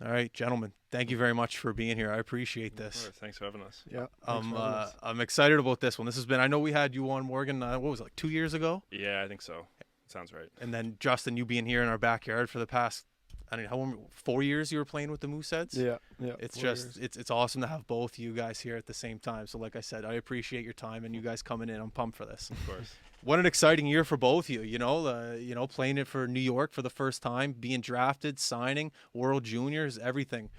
All right, gentlemen, thank you very much for being here. I appreciate Of this. course. Thanks for having us. Yeah. Thanks for having us. I'm excited about this one. This has been, I know we had you on, Morgan, what was it, like 2 years ago? Yeah, I think so. Sounds right. And then Justin, you being here in our backyard for the past, I don't know, how long, 4 years you were playing with the Mooseheads? Yeah. Yeah. It's 4 just, years. it's awesome to have both you guys here at the same time. So like I said, I appreciate your time and you guys coming in. I'm pumped for this. Of course. What an exciting year for both you, playing it for New York for the first time, being drafted, signing, World Juniors, everything.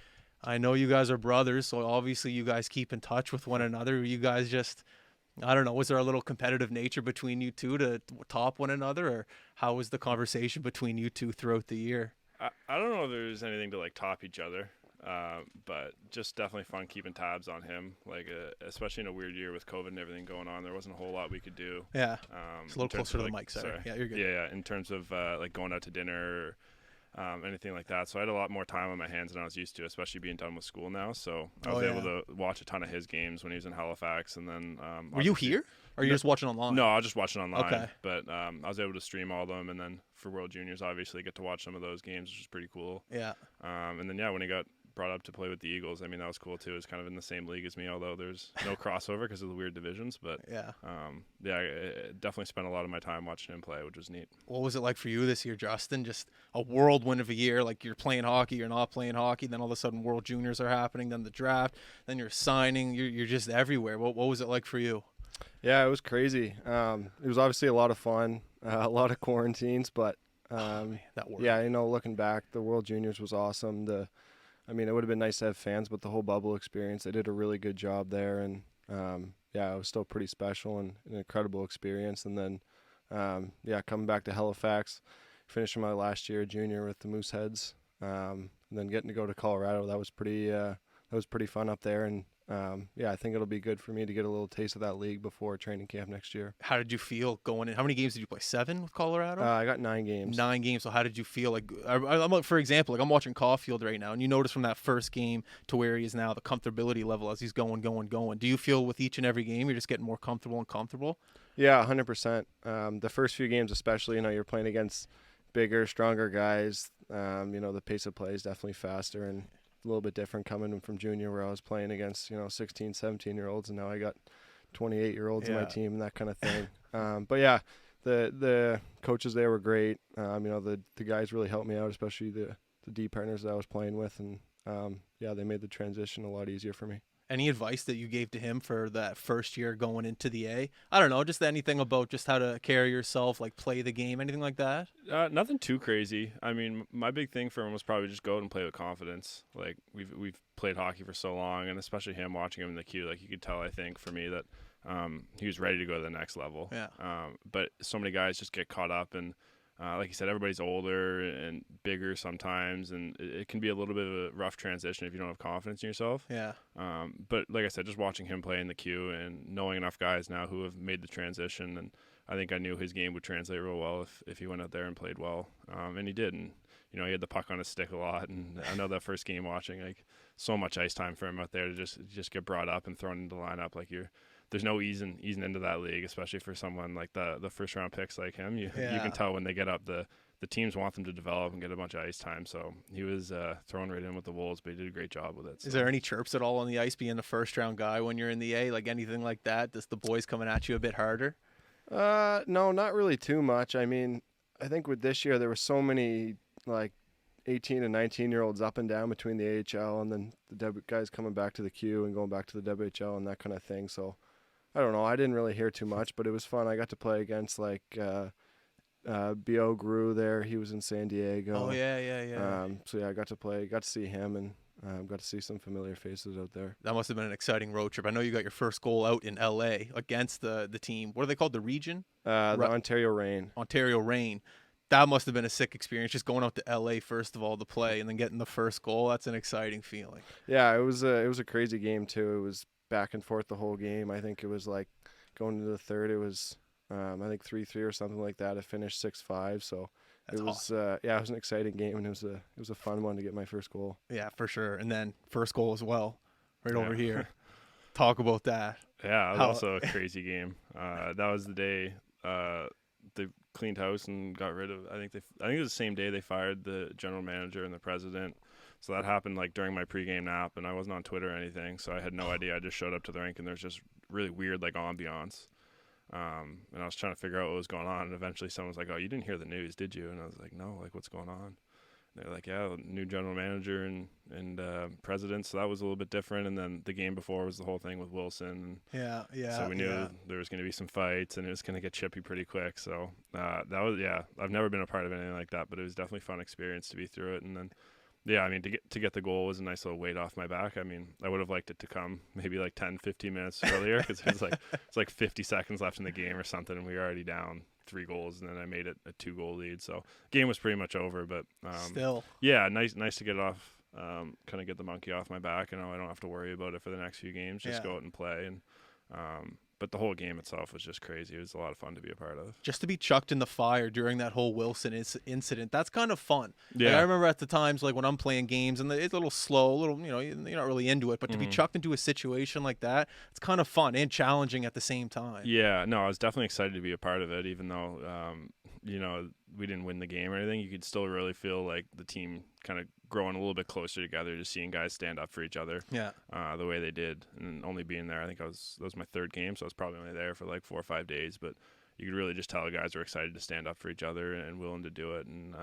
I know you guys are brothers, so obviously you guys keep in touch with one another. You guys just, I don't know, was there a little competitive nature between you two to top one another, or how was the conversation between you two throughout the year? I don't know if there's anything to like top each other, but just definitely fun keeping tabs on him. Like, especially in a weird year with COVID and everything going on, there wasn't a whole lot we could do. Yeah, it's a little in terms closer to of, the like, mic, sorry. Yeah, you're good. Yeah, in terms of like going out to dinner or anything like that. So I had a lot more time on my hands than I was used to, especially being done with school now. So I was able to watch a ton of his games when he was in Halifax, and then were you here? Or are you just watching online? No, I was just watching online. Okay. But I was able to stream all of them, and then for World Juniors, obviously, get to watch some of those games, which is pretty cool. Yeah. And then, when he got brought up to play with the Eagles, I mean, that was cool, too. It's kind of in the same league as me, although there's no crossover because of the weird divisions. But, I definitely spent a lot of my time watching him play, which was neat. What was it like for you this year, Justin? Just a whirlwind of a year. Like, you're playing hockey, you're not playing hockey, then all of a sudden World Juniors are happening, then the draft, then you're signing, you're just everywhere. What was it like for you? Yeah, it was crazy. It was obviously a lot of fun, a lot of quarantines, but that worked. yeah, looking back, the World Juniors was awesome. It would have been nice to have fans, but the whole bubble experience, they did a really good job there, and it was still pretty special and an incredible experience. And then, coming back to Halifax, finishing my last year junior with the Mooseheads, and then getting to go to Colorado, that was pretty fun up there. And I think it'll be good for me to get a little taste of that league before training camp next year. How did you feel going in? How many games did you play? 7 with Colorado? I got 9 games. 9 games. So how did you feel? Like, I'm for example, like I'm watching Caulfield right now, and you notice from that first game to where he is now, the comfortability level as he's going. Do you feel with each and every game you're just getting more comfortable? Yeah, 100%. The first few games especially, you're playing against bigger, stronger guys. The pace of play is definitely faster and a little bit different coming from junior where I was playing against, 16, 17-year-olds, and now I got 28-year-olds on my team and that kind of thing. The coaches there were great. The guys really helped me out, especially the D partners that I was playing with, and they made the transition a lot easier for me. Any advice that you gave to him for that first year going into the A? I don't know, just anything about just how to carry yourself, like play the game, anything like that? Nothing too crazy. I mean, my big thing for him was probably just go out and play with confidence. Like, we've played hockey for so long, and especially him watching him in the queue, like, you could tell, I think, for me that he was ready to go to the next level. Yeah. But so many guys just get caught up, and like you said, everybody's older and bigger sometimes, and it can be a little bit of a rough transition if you don't have confidence in yourself. Yeah. But like I said, just watching him play in the queue and knowing enough guys now who have made the transition, and I think I knew his game would translate real well if he went out there and played well. And he did. And, he had the puck on his stick a lot. And I know that first game watching, like, so much ice time for him out there to just get brought up and thrown into the lineup. Like, there's no easing into that league, especially for someone like the first round picks like him. You can tell when they get up, the teams want them to develop and get a bunch of ice time. So he was thrown right in with the Wolves, but he did a great job with it. So. Is there any chirps at all on the ice being the first round guy when you're in the A? Like anything like that? Does the boys coming at you a bit harder? No, not really too much. I mean, I think with this year there were so many like 18 and 19-year-olds up and down between the AHL and then the guys coming back to the Q and going back to the WHL and that kind of thing. So I don't know. I didn't really hear too much, but it was fun. I got to play against like B.O. Grew there. He was in San Diego. Oh, yeah. I got to see him and got to see some familiar faces out there. That must have been an exciting road trip. I know you got your first goal out in L.A. against the team. What are they called? The Region? The Ontario Reign. Ontario Reign. That must have been a sick experience, just going out to L.A. first of all to play and then getting the first goal. That's an exciting feeling. Yeah, it was a crazy game too. It was back and forth the whole game. I think it was like going into the third, it was I think 3-3 or something like that. It finished 6-5. So it was awesome. It was an exciting game, and it was a fun one to get my first goal. Yeah, for sure. And then first goal as well, right over here. Talk about that. Yeah, it was also a crazy game. That was the day they cleaned house and got rid of. I think it was the same day they fired the general manager and the president. So that happened like during my pregame nap, and I wasn't on Twitter or anything, so I had no idea. I just showed up to the rink, and there's just really weird like ambiance. And I was trying to figure out what was going on, and eventually someone was like, "Oh, you didn't hear the news, did you?" And I was like, "No, like what's going on?" And they're like, "Yeah, new general manager and president." So that was a little bit different. And then the game before was the whole thing with Wilson. Yeah, yeah. So we knew there was going to be some fights, and it was going to get chippy pretty quick. So that was I've never been a part of anything like that, but it was definitely a fun experience to be through it. And then I mean, to get the goal was a nice little weight off my back. I mean, I would have liked it to come maybe like 10, 15 minutes earlier because it's like 50 seconds left in the game or something, and we were already down 3 goals, and then I made it a 2-goal lead. So game was pretty much over, but Still. Yeah, nice to get it off, kind of get the monkey off my back. I don't have to worry about it for the next few games. Just go out and play. And but the whole game itself was just crazy. It was a lot of fun to be a part of. Just to be chucked in the fire during that whole Wilson incident, that's kind of fun. Yeah. Like, I remember at the times, like when I'm playing games and it's a little slow, a little, you're not really into it, but to be chucked into a situation like that, it's kind of fun and challenging at the same time. Yeah, no, I was definitely excited to be a part of it, even though, we didn't win the game or anything. You could still really feel like the team kind of growing a little bit closer together, just seeing guys stand up for each other. Yeah. The way they did, and only being there, I think that was my 3rd game, so I was probably only there for like 4 or 5 days, but you could really just tell the guys were excited to stand up for each other and willing to do it. And,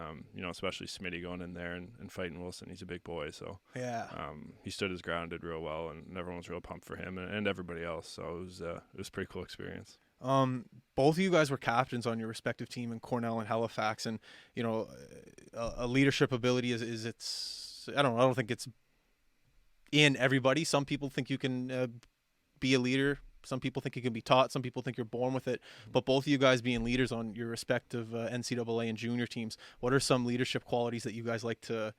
especially Smitty going in there and fighting Wilson. He's a big boy, so Yeah. he stood his ground, did real well, and everyone was real pumped for him and everybody else. So it was a pretty cool experience. Both of you guys were captains on your respective team in Cornell and Halifax, and a leadership ability is it's I don't think it's in everybody. Some people think you can be a leader. Some people think you can be taught. Some people think you're born with it. But both of you guys being leaders on your respective NCAA and junior teams, what are some leadership qualities that you guys like to,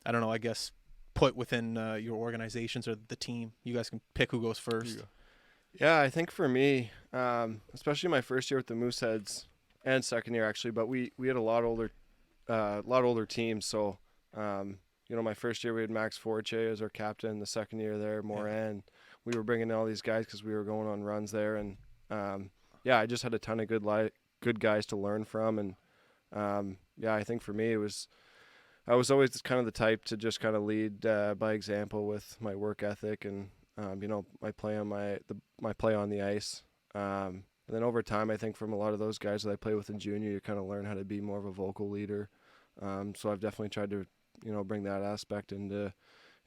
I guess, put within your organizations or the team? You guys can pick who goes first. Yeah, I think for me, especially my first year with the Mooseheads and second year actually, but we had a lot older teams. So, my first year we had Max Forche as our captain. The second year there, Moran. We were bringing in all these guys because we were going on runs there, and I just had a ton of good guys to learn from, and I think for me I was always kind of the type to just kind of lead by example with my work ethic and my play on my play on the ice. And then over time, I think from a lot of those guys that I play with in junior, you kind of learn how to be more of a vocal leader. So I've definitely tried to bring that aspect into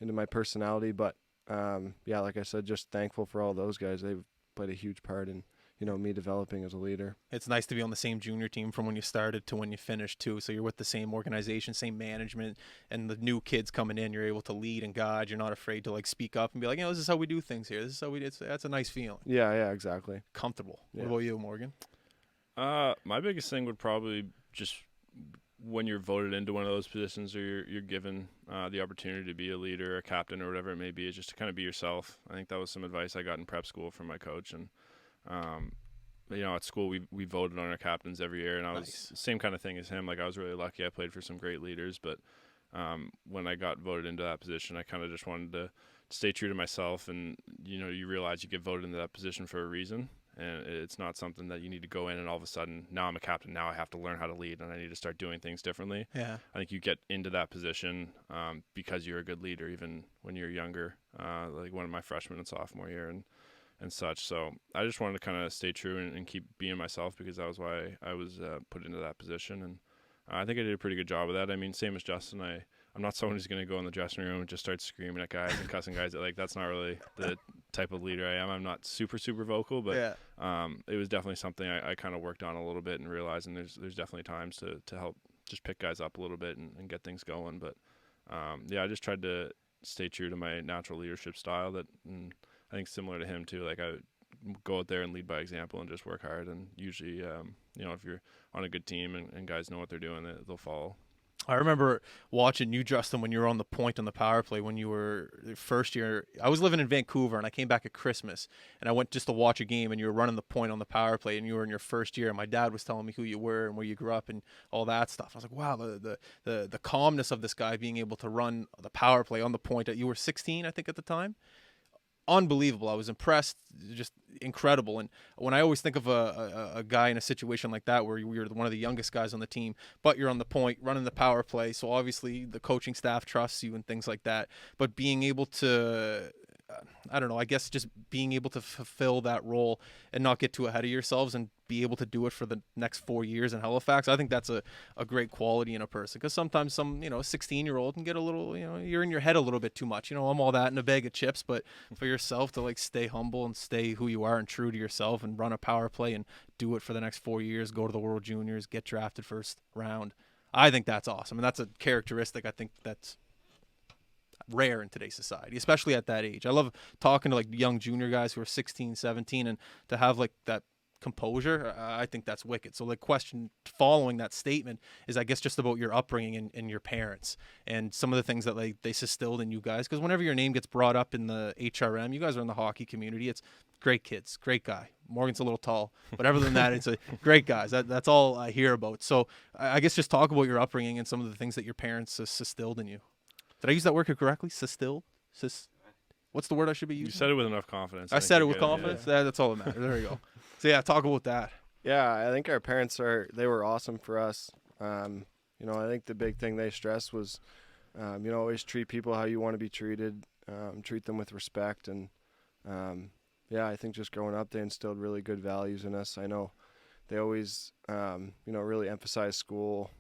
my personality, but like I said, just thankful for all those guys. They've played a huge part in, me developing as a leader. It's nice to be on the same junior team from when you started to when you finished too. So you're with the same organization, same management, and the new kids coming in, you're able to lead and guide. You're not afraid to like speak up and be like, this is how we do things here. This is how we do it. That's a nice feeling. Yeah, exactly. Comfortable. Yeah. What about you, Morgan? My biggest thing would probably just when you're voted into one of those positions or you're given the opportunity to be a leader, a captain, or whatever it may be, is just to kind of be yourself. I think that was some advice I got in prep school from my coach. And, at school we voted on our captains every year, and I was same kind of thing as him. Like, I was really lucky. I played for some great leaders, but when I got voted into that position, I kind of just wanted to stay true to myself. And, you realize you get voted into that position for a reason. And it's not something that you need to go in and all of a sudden, now I'm a captain, now I have to learn how to lead and I need to start doing things differently. Yeah. I think you get into that position because you're a good leader, even when you're younger, like one of my freshman and sophomore year and such. So I just wanted to kind of stay true and keep being myself, because that was why I was put into that position. And I think I did a pretty good job of that. I mean, same as Justin, I'm not someone who's going to go in the dressing room and just start screaming at guys and cussing guys. Like, that's not really the type of leader I am. I'm not super, super vocal, but it was definitely something I kind of worked on a little bit and realizing there's definitely times to help just pick guys up a little bit and get things going. But, I just tried to stay true to my natural leadership style that I think similar to him too. Like, I would go out there and lead by example and just work hard. And usually, if you're on a good team and guys know what they're doing, they'll follow. I remember watching you, Justin, when you were on the point on the power play when you were first year. I was living in Vancouver, and I came back at Christmas, and I went just to watch a game, and you were running the point on the power play, and you were in your first year, and my dad was telling me who you were and where you grew up and all that stuff. I was like, wow, the calmness of this guy being able to run the power play on the point. You were 16, I think, at the time. unbelievable. I was impressed, just incredible. And when I always think of a guy in a situation like that where you're one of the youngest guys on the team, but you're on the point, running the power play, so obviously the coaching staff trusts you and things like that. But being able to, I don't know, I guess just being able to fulfill that role and not get too ahead of yourselves and be able to do it for the next 4 years in Halifax, I think that's a great quality in a person. Because sometimes some, 16-year-old can get a little, you're in your head a little bit too much. I'm all that in a bag of chips, but for yourself to like stay humble and stay who you are and true to yourself and run a power play and do it for the next 4 years, go to the World Juniors, get drafted first round. I think that's awesome. And that's a characteristic I think that's rare in today's society, especially at that age. I love talking to like young junior guys who are 16, 17, and to have like that composure, I think that's wicked. So the question following that statement is, I guess, just about your upbringing and your parents and some of the things that like they instilled in you guys. Because whenever your name gets brought up in the HRM, you guys are in the hockey community. It's great kids, great guy. Morgan's a little tall, but other than that, it's a great guys. That's all I hear about. So I guess just talk about your upbringing and some of the things that your parents instilled in you. Did I use that word correctly? What's the word I should be using? You said it with enough confidence. I said it with confidence. Yeah. That's all that matters. There you go. So yeah, talk about that. Yeah, I think our parents they were awesome for us. I think the big thing they stressed was, always treat people how you want to be treated, treat them with respect. And, I think just growing up, they instilled really good values in us. I know they always, really emphasized school,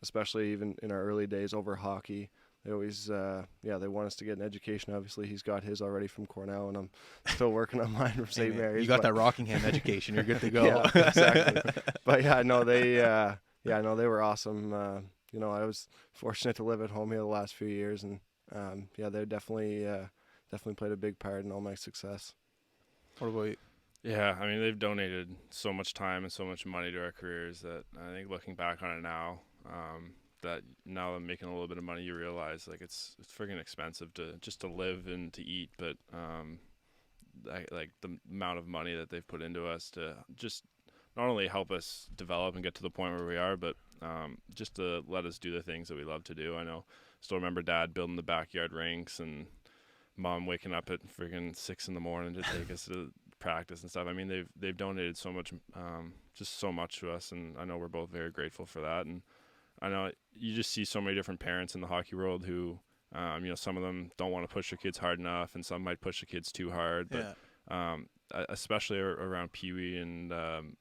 especially even in our early days over hockey. They always, they want us to get an education. Obviously, he's got his already from Cornell, and I'm still working on mine from St. Mary's. You got that Rockingham education. You're good to go. Yeah, exactly. But they were awesome. I was fortunate to live at home here the last few years, and they definitely played a big part in all my success. What about you? Yeah, I mean, they've donated so much time and so much money to our careers that I think looking back on it now, that now I'm making a little bit of money, you realize like it's freaking expensive to live and to eat, but like the amount of money that they've put into us to just not only help us develop and get to the point where we are, but just to let us do the things that we love to do. I still remember Dad building the backyard rinks and Mom waking up at freaking 6 a.m. to take us to practice and stuff. I mean, they've donated so much, just so much to us, and I know we're both very grateful for that. And I know you just see so many different parents in the hockey world who, some of them don't want to push their kids hard enough, and some might push the kids too hard. But especially around Pee Wee and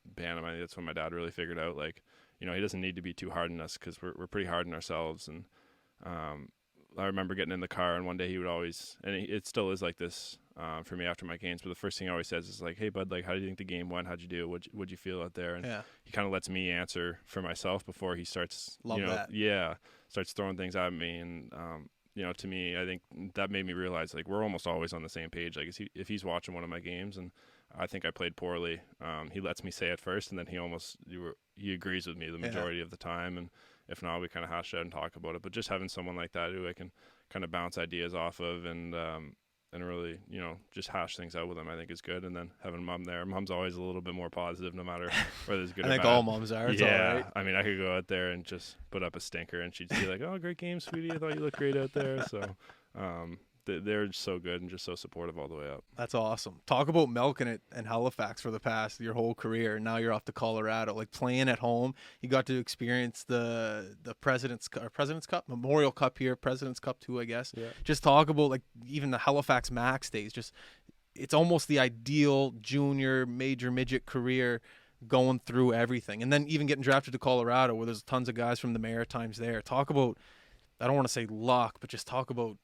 Bantam, I think that's when my dad really figured out, like, he doesn't need to be too hard on us because we're pretty hard on ourselves. And I remember getting in the car, and one day he would always, and it still is like this for me after my games, but the first thing he always says is like, "Hey bud, like, how do you think the game went? How'd you do? What'd you feel out there?" And he kind of lets me answer for myself before he starts, starts throwing things at me. And to me, I think that made me realize like we're almost always on the same page. Like if he's watching one of my games and I think I played poorly, he lets me say it first, and then he agrees with me the majority of the time. And if not, we kind of hash out and talk about it. But just having someone like that who I can kind of bounce ideas off of and really, just hash things out with him, I think is good. And then having Mom there. Mom's always a little bit more positive no matter whether it's good or bad. I think all moms are. It's all right. I mean, I could go out there and just put up a stinker and she'd be like, "Oh, great game, sweetie. I thought you looked great out there." So they're so good and just so supportive all the way up. That's awesome. Talk about milking it in Halifax for the past your whole career. And now you're off to Colorado, like playing at home. You got to experience the President's Cup, Memorial Cup here, President's Cup too, I guess. Yeah. Just talk about like even the Halifax Max days. Just it's almost the ideal junior, major, midget career, going through everything, and then even getting drafted to Colorado, where there's tons of guys from the Maritimes there. Talk about, I don't want to say luck, but just talk about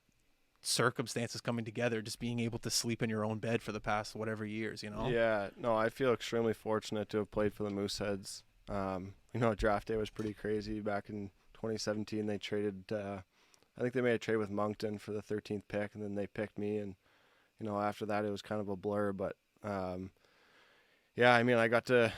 circumstances coming together, just being able to sleep in your own bed for the past whatever years, Yeah, no, I feel extremely fortunate to have played for the Mooseheads. Draft day was pretty crazy back in 2017. They traded I think they made a trade with Moncton for the 13th pick, and then they picked me, and after that it was kind of a blur. But I got to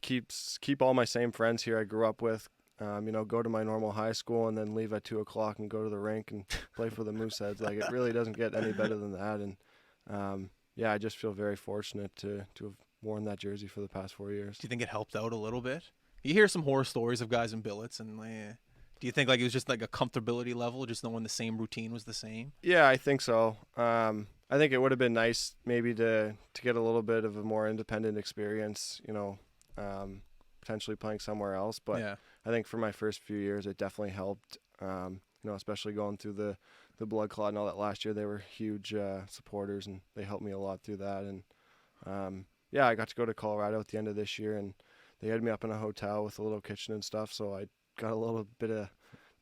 keep all my same friends here I grew up with. Go to my normal high school and then leave at 2:00 and go to the rink and play for the Mooseheads. Like, it really doesn't get any better than that. And I just feel very fortunate to have worn that jersey for the past 4 years. Do you think it helped out a little bit? You hear some horror stories of guys in billets, and do you think like it was just like a comfortability level, just knowing the same routine was the same? Yeah, I think so. I think it would have been nice maybe to get a little bit of a more independent experience, potentially playing somewhere else. But Yeah. I think for my first few years, it definitely helped, especially going through the blood clot and all that last year. They were huge supporters, and they helped me a lot through that. And, I got to go to Colorado at the end of this year, and they had me up in a hotel with a little kitchen and stuff, so I got a little bit of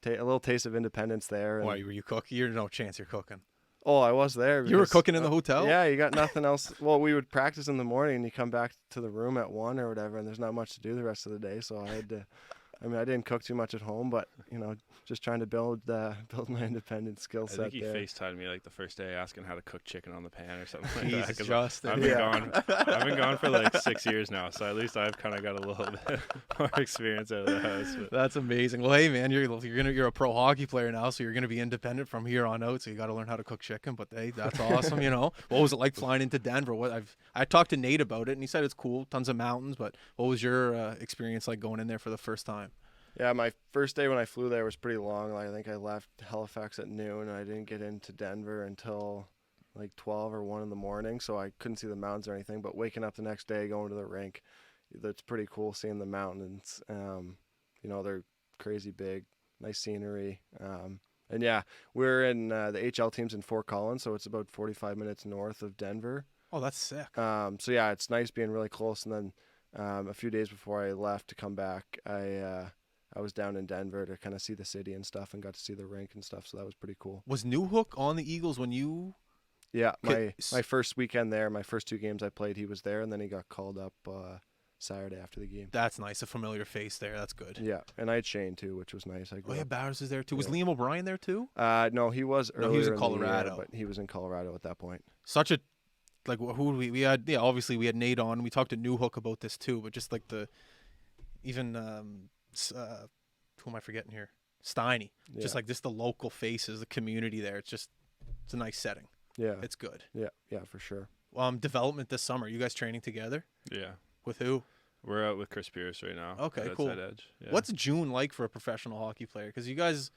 a little taste of independence there. And, Why, were you cooking? You're no chance you're cooking. oh, I was there. You were because, cooking in the hotel? Yeah, you got nothing else. Well, we would practice in the morning, and you come back to the room at 1 or whatever, and there's not much to do the rest of the day. So I had to. I didn't cook too much at home, but just trying to build my independent skill set. I think he there. FaceTimed me like the first day asking how to cook chicken on the pan or something like Jesus, that. 'Cause Justin. I've been gone for like 6 years now, so at least I've kind of got a little bit more experience out of the house. But. That's amazing. Well, hey man, you're a pro hockey player now, so you're gonna be independent from here on out. So you got to learn how to cook chicken. But hey, that's awesome. What was it like flying into Denver? I talked to Nate about it, and he said it's cool, tons of mountains. But what was your experience like going in there for the first time? Yeah, my first day when I flew there was pretty long. Like, I think I left Halifax at noon, and I didn't get into Denver until like 12 or 1 in the morning, so I couldn't see the mountains or anything. But waking up the next day, going to the rink, that's pretty cool seeing the mountains. They're crazy big, nice scenery. And yeah, we're in the HL team's in Fort Collins, so it's about 45 minutes north of Denver. Oh, that's sick. So yeah, it's nice being really close. And then a few days before I left to come back, I was down in Denver to kind of see the city and stuff, and got to see the rink and stuff, so that was pretty cool. Was Newhook on the Eagles when you? Yeah, my first weekend there, my first 2 games I played, he was there, and then he got called up Saturday after the game. That's nice, a familiar face there. That's good. Yeah, and I had Shane too, which was nice. Barris is there too. Was Yeah. Liam O'Brien there too? No, he was earlier. No, he was in the year, Colorado. but he was in Colorado at that point. Such a who we had? Yeah, obviously we had Nate on. We talked to Newhook about this too, but just like who am I forgetting here? Steiny. Yeah. Just like the local faces, the community there. It's a nice setting. Yeah, It's good. yeah, for sure. Development this summer. You guys training together? Yeah. With who? We're out with Chris Pierce right now. Okay, at cool. Outside Edge. Yeah. What's June like for a professional hockey player? Because you guys,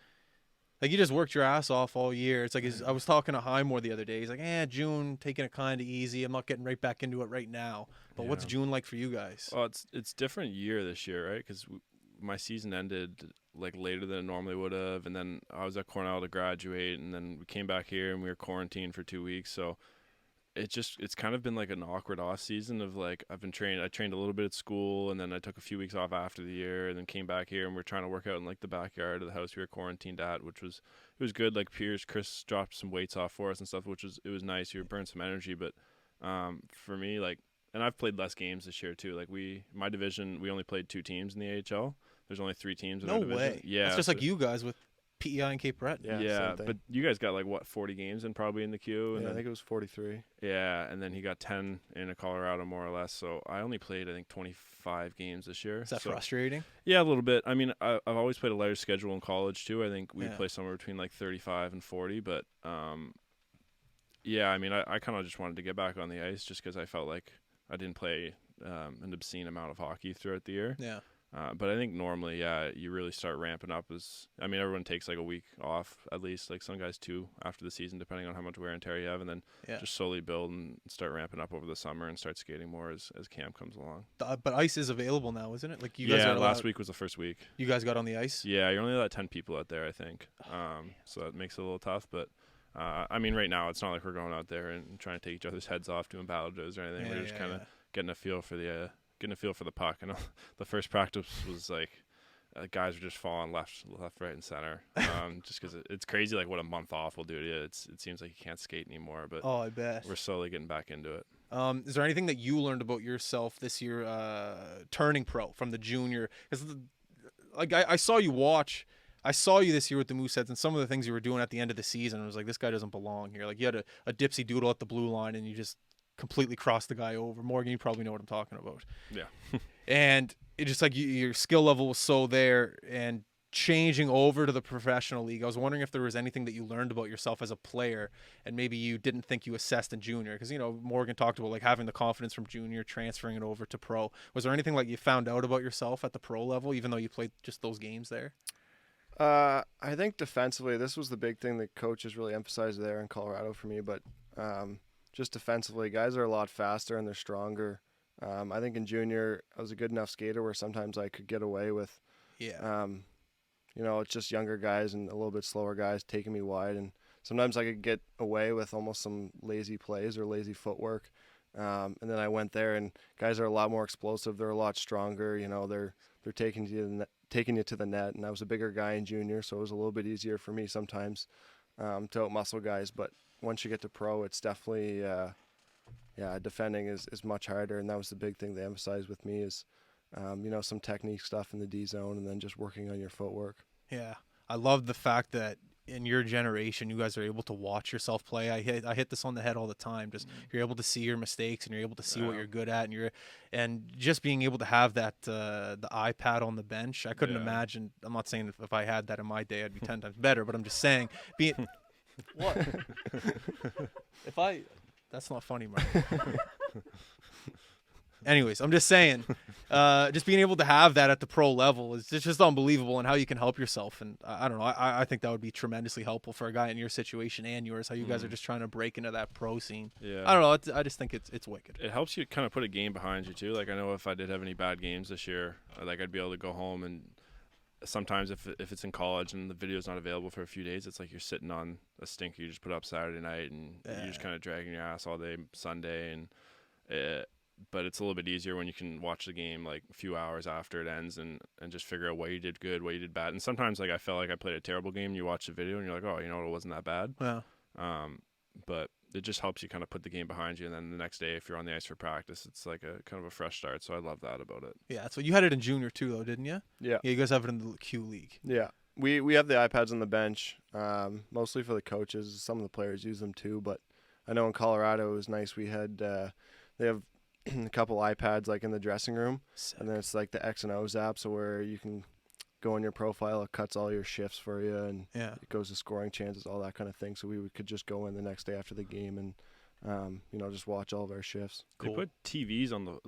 you just worked your ass off all year. It's like I was talking to Highmore the other day. He's like, June, taking it kind of easy. I'm not getting right back into it right now. But what's June like for you guys? Well, it's different year this year, right? Because my season ended like later than it normally would have, and then I was at Cornell to graduate, and then we came back here and we were quarantined for 2 weeks. So it's kind of been like an awkward off season of like I trained a little bit at school, and then I took a few weeks off after the year, and then came back here and we're trying to work out in like the backyard of the house we were quarantined at, which was good. Like Chris dropped some weights off for us and stuff, which was nice. You burned some energy, but for me, like, and I've played less games this year too. Like my division, we only played 2 teams in the AHL. There's only 3 teams in our division. No way. Yeah, it's just like you guys with PEI and Cape Breton. Yeah, but you guys got like 40 games in probably in the queue. And I then, think it was 43. Yeah, and then he got 10 in Colorado more or less. So I only played I think 25 games this year. Is that frustrating? Yeah, a little bit. I mean, I've always played a lighter schedule in college too. I think we Yeah. play somewhere between like 35 and 40. But yeah, I mean, I kind of just wanted to get back on the ice just because I felt like I didn't play an obscene amount of hockey throughout the year. Yeah. But I think normally, you really start ramping up everyone takes like a week off at least, like some guys 2 after the season, depending on how much wear and tear you have, and then just slowly build and start ramping up over the summer and start skating more as camp comes along. But ice is available now, isn't it? Like you guys are last week was the first week. You guys got on the ice? Yeah, you're only allowed 10 people out there, I think. So that makes it a little tough, but I mean, right now it's not like we're going out there and trying to take each other's heads off doing battle drills or anything. We're just kind of getting a feel for the puck. And the first practice was like guys were just falling left, right, and center. Just because it's crazy, like what a month off will do to you. It seems like you can't skate anymore. But I bet we're slowly getting back into it. Is there anything that you learned about yourself this year, turning pro from the junior? Because I saw you watch. I saw you this year with the Mooseheads, and some of the things you were doing at the end of the season, I was like, this guy doesn't belong here. Like you had a dipsy doodle at the blue line, and you just completely crossed the guy over. Morgan, you probably know what I'm talking about. Yeah. And it just like your skill level was so there, and changing over to the professional league, I was wondering if there was anything that you learned about yourself as a player and maybe you didn't think you assessed in junior, because Morgan talked about like having the confidence from junior, transferring it over to pro. Was there anything like you found out about yourself at the pro level, even though you played just those games there? I think defensively, this was the big thing that coaches really emphasized there in Colorado for me. But Just defensively, guys are a lot faster and they're stronger. I think in junior, I was a good enough skater where sometimes I could get away with, Yeah. it's just younger guys and a little bit slower guys taking me wide. And sometimes I could get away with almost some lazy plays or lazy footwork. And then I went there, and guys are a lot more explosive. They're a lot stronger. They're taking you to the net. And I was a bigger guy in junior, so it was a little bit easier for me sometimes to outmuscle guys. But once you get to pro, it's definitely defending is much harder. And that was the big thing they emphasized with me is some technique stuff in the D zone, and then just working on your footwork. Yeah. I love the fact that in your generation, you guys are able to watch yourself play. I hit this on the head all the time. Just you're able to see your mistakes, and you're able to see what you're good at, and just being able to have that the iPad on the bench. I couldn't imagine. I'm not saying if I had that in my day, I'd be 10 times better. But I'm just saying, what? That's not funny, Mark. Anyways, I'm just saying, just being able to have that at the pro level is just unbelievable, and how you can help yourself. And I don't know, I think that would be tremendously helpful for a guy in your situation and yours, how you guys are just trying to break into that pro scene. Yeah. I don't know, I just think it's wicked. It helps you kind of put a game behind you too. Like I know if I did have any bad games this year, like I'd be able to go home, and sometimes if it's in college and the video's not available for a few days, it's like you're sitting on a stinker you just put up Saturday night, and you're just kind of dragging your ass all day Sunday, and but it's a little bit easier when you can watch the game like a few hours after it ends and just figure out what you did good, what you did bad. And sometimes like I felt like I played a terrible game, and you watch the video and you're like, oh, it wasn't that bad. Yeah. But it just helps you kind of put the game behind you, and then the next day if you're on the ice for practice, it's like a kind of a fresh start. So I love that about it. Yeah, so you had it in junior too, though, didn't you? Yeah. Yeah, you guys have it in the Q League. Yeah. We have the iPads on the bench, mostly for the coaches. Some of the players use them too, but I know in Colorado it was nice. We had they have a couple iPads like in the dressing room. Sick. And then it's like the X and O's app, so where you can go in your profile, it cuts all your shifts for you, and it goes to scoring chances, all that kind of thing. So we could just go in the next day after the game and just watch all of our shifts. Cool. They put TVs on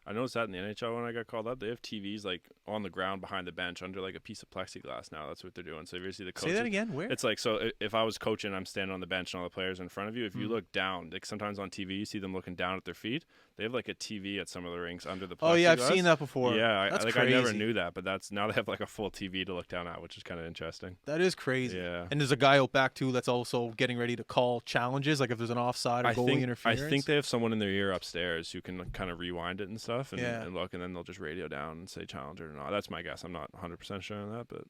I noticed that in the NHL when I got called up. They have TVs like on the ground behind the bench under like a piece of plexiglass now. That's what they're doing. So if you see the coaches, say that again. Where? It's like, so if I was coaching, I'm standing on the bench and all the players in front of you. If you look down, like sometimes on TV, you see them looking down at their feet. They have like a TV at some of the rinks under the plexiglass. Oh yeah, I've seen that before. Yeah, that's crazy. I never crazy. knew that, but now they have like a full TV to look down at, which is kind of interesting. That is crazy. Yeah. And there's a guy out back too that's also getting ready to call challenges, like if there's an offside or goalie interference. I think they have someone in their ear upstairs who can kind of rewind it and stuff and look, and then they'll just radio down and say challenge or not. That's my guess. I'm not 100% sure on that, but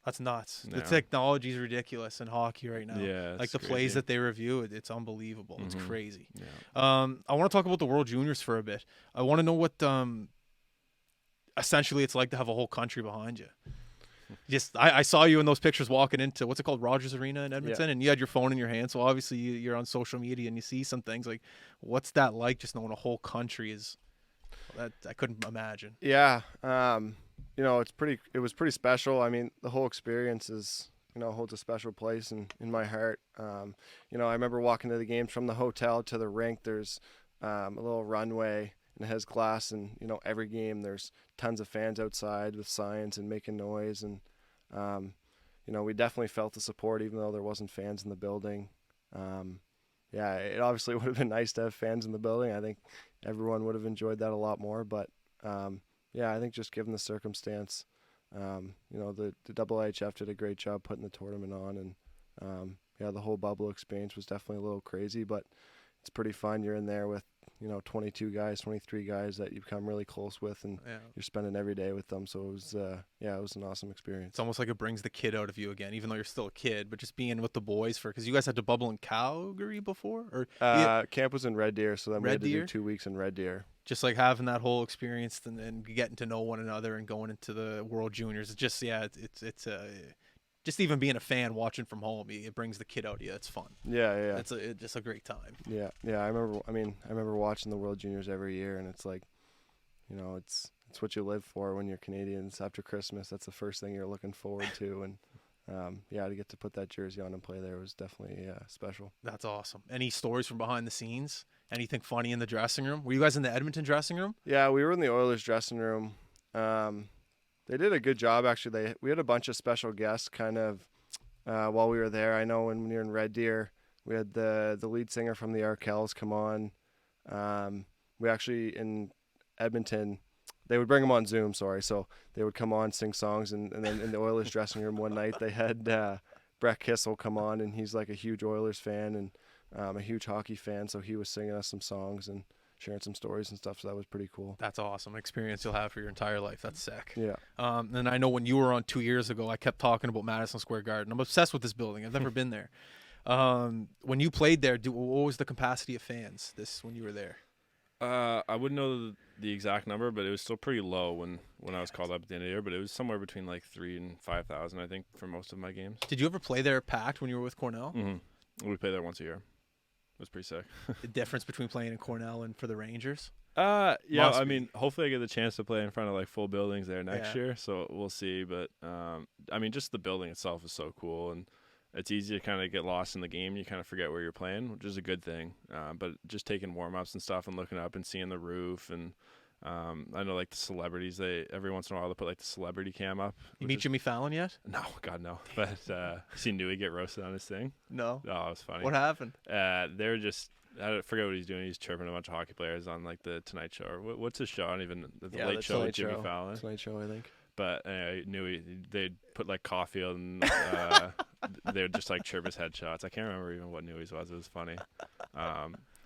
that's nuts. Yeah. The technology is ridiculous in hockey right now. Yeah, like the crazy. plays that they review, it's unbelievable. Mm-hmm. It's crazy. Yeah. I want to talk about the World Juniors for a bit. I want to know what essentially it's like to have a whole country behind you. Just I saw you in those pictures walking into what's it called, Rogers Arena in Edmonton, and you had your phone in your hand. So obviously you're on social media and you see some things. Like, what's that like? Just knowing a whole country is that I couldn't imagine. Yeah, it was pretty special. I mean, the whole experience is holds a special place in my heart. I remember walking to the games from the hotel to the rink. There's a little runway, and it has glass, and every game there's tons of fans outside with signs and making noise, and we definitely felt the support even though there wasn't fans in the building. It obviously would have been nice to have fans in the building. I think everyone would have enjoyed that a lot more, but I think just given the circumstance, the IIHF did a great job putting the tournament on, and the whole bubble experience was definitely a little crazy, but it's pretty fun. You're in there with 22 guys, 23 guys that you become really close with, and you're spending every day with them. So it was an awesome experience. It's almost like it brings the kid out of you again, even though you're still a kid. But just being with the boys because you guys had to bubble in Calgary before, or camp was in Red Deer, so then we had to do 2 weeks in Red Deer. Just like having that whole experience and getting to know one another and going into the World Juniors. It's just it's just even being a fan watching from home, it brings the kid out of you. It's fun. Yeah. It's just a great time. Yeah. I remember watching the World Juniors every year, and it's like, it's what you live for when you're Canadians. After Christmas, that's the first thing you're looking forward to, and to get to put that jersey on and play there was definitely special. That's awesome. Any stories from behind the scenes? Anything funny in the dressing room? Were you guys in the Edmonton dressing room? Yeah, we were in the Oilers dressing room. They did a good job, actually. We had a bunch of special guests kind of while we were there. I know when we were in Red Deer, We had the lead singer from the Arkells come on. We actually, in Edmonton, they would bring them on Zoom, so they would come on, sing songs, and then in the Oilers dressing room one night, they had Brett Kissel come on, and he's like a huge Oilers fan and a huge hockey fan, so he was singing us some songs and sharing some stories and stuff, so that was pretty cool. That's awesome. An experience you'll have for your entire life. That's sick. Yeah. And I know when you were on 2 years ago, I kept talking about Madison Square Garden. I'm obsessed with this building. I've never been there. When you played there, what was the capacity of fans when you were there? I wouldn't know the exact number, but it was still pretty low when I was called up at the end of the year. But it was somewhere between like 3,000 and 5,000, I think, for most of my games. Did you ever play there packed when you were with Cornell? Mm-hmm. We played there once a year. It was pretty sick. The difference between playing in Cornell and for the Rangers? Yeah, Must I be. mean, hopefully I get the chance to play in front of like full buildings there next year. So we'll see. But I mean, just the building itself is so cool, and it's easy to kind of get lost in the game. You kind of forget where you're playing, which is a good thing. But just taking warm-ups and stuff and looking up and seeing the roof. And I know like the celebrities, every once in a while they put like the celebrity cam up. You meet Jimmy Fallon yet? No, God, no. But seen Newey get roasted on his thing. No. Oh, it was funny. What happened? They're just, I forget what he's doing. He's chirping a bunch of hockey players on like the Tonight Show. Or what's his show? I don't even, the Late Show with Jimmy Fallon. Tonight Show, I think. But Newey, they'd put like coffee and they would just like chirp his headshots. I can't remember even what Newey's was. It was funny.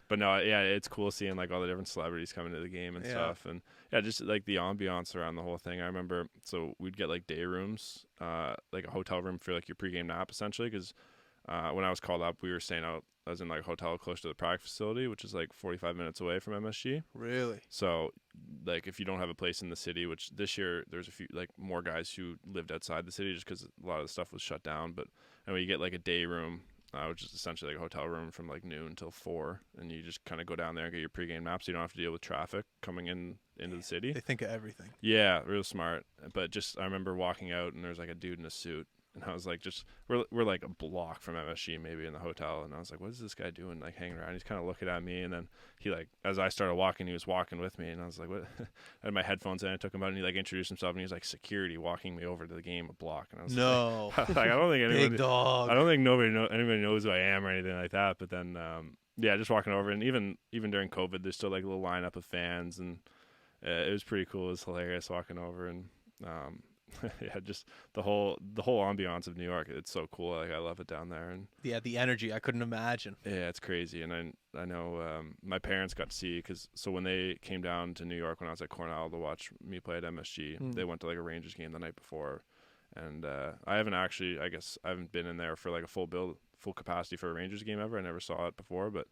But no, yeah, it's cool seeing like all the different celebrities coming to the game and stuff. And yeah, just like the ambiance around the whole thing. I remember, so we'd get like day rooms, like a hotel room for like your pregame nap essentially. Because when I was called up, we were staying out. I was in like a hotel close to the practice facility, which is like 45 minutes away from MSG. Really? So like if you don't have a place in the city, which this year there's a few like more guys who lived outside the city just because a lot of the stuff was shut down. But anyway, you get like a day room, which is essentially like a hotel room from like noon until 4, and you just kind of go down there and get your pregame nap, so you don't have to deal with traffic coming into the city. They think of everything. Yeah, real smart. But just I remember walking out and there's like a dude in a suit. And I was like, we're like a block from MSG maybe in the hotel. And I was like, what is this guy doing, like hanging around? He's kind of looking at me. And then he like, as I started walking, he was walking with me. And I was like, what? I had my headphones in. I took him out and he like introduced himself. And he was like security walking me over to the game a block. And I was like, I don't think anybody, big dog. I don't think anybody knows who I am or anything like that. But then, yeah, just walking over. And even during COVID, there's still like a little lineup of fans. And it was pretty cool. It was hilarious walking over. And, yeah, just the whole ambiance of New York. It's so cool. Like I love it down there, and yeah, the energy I couldn't imagine. Yeah, it's crazy. And I know my parents got to see because so when they came down to New York when I was at Cornell to watch me play at MSG, they went to like a Rangers game the night before, and I haven't been in there for like a full capacity for a Rangers game ever. I never saw it before, but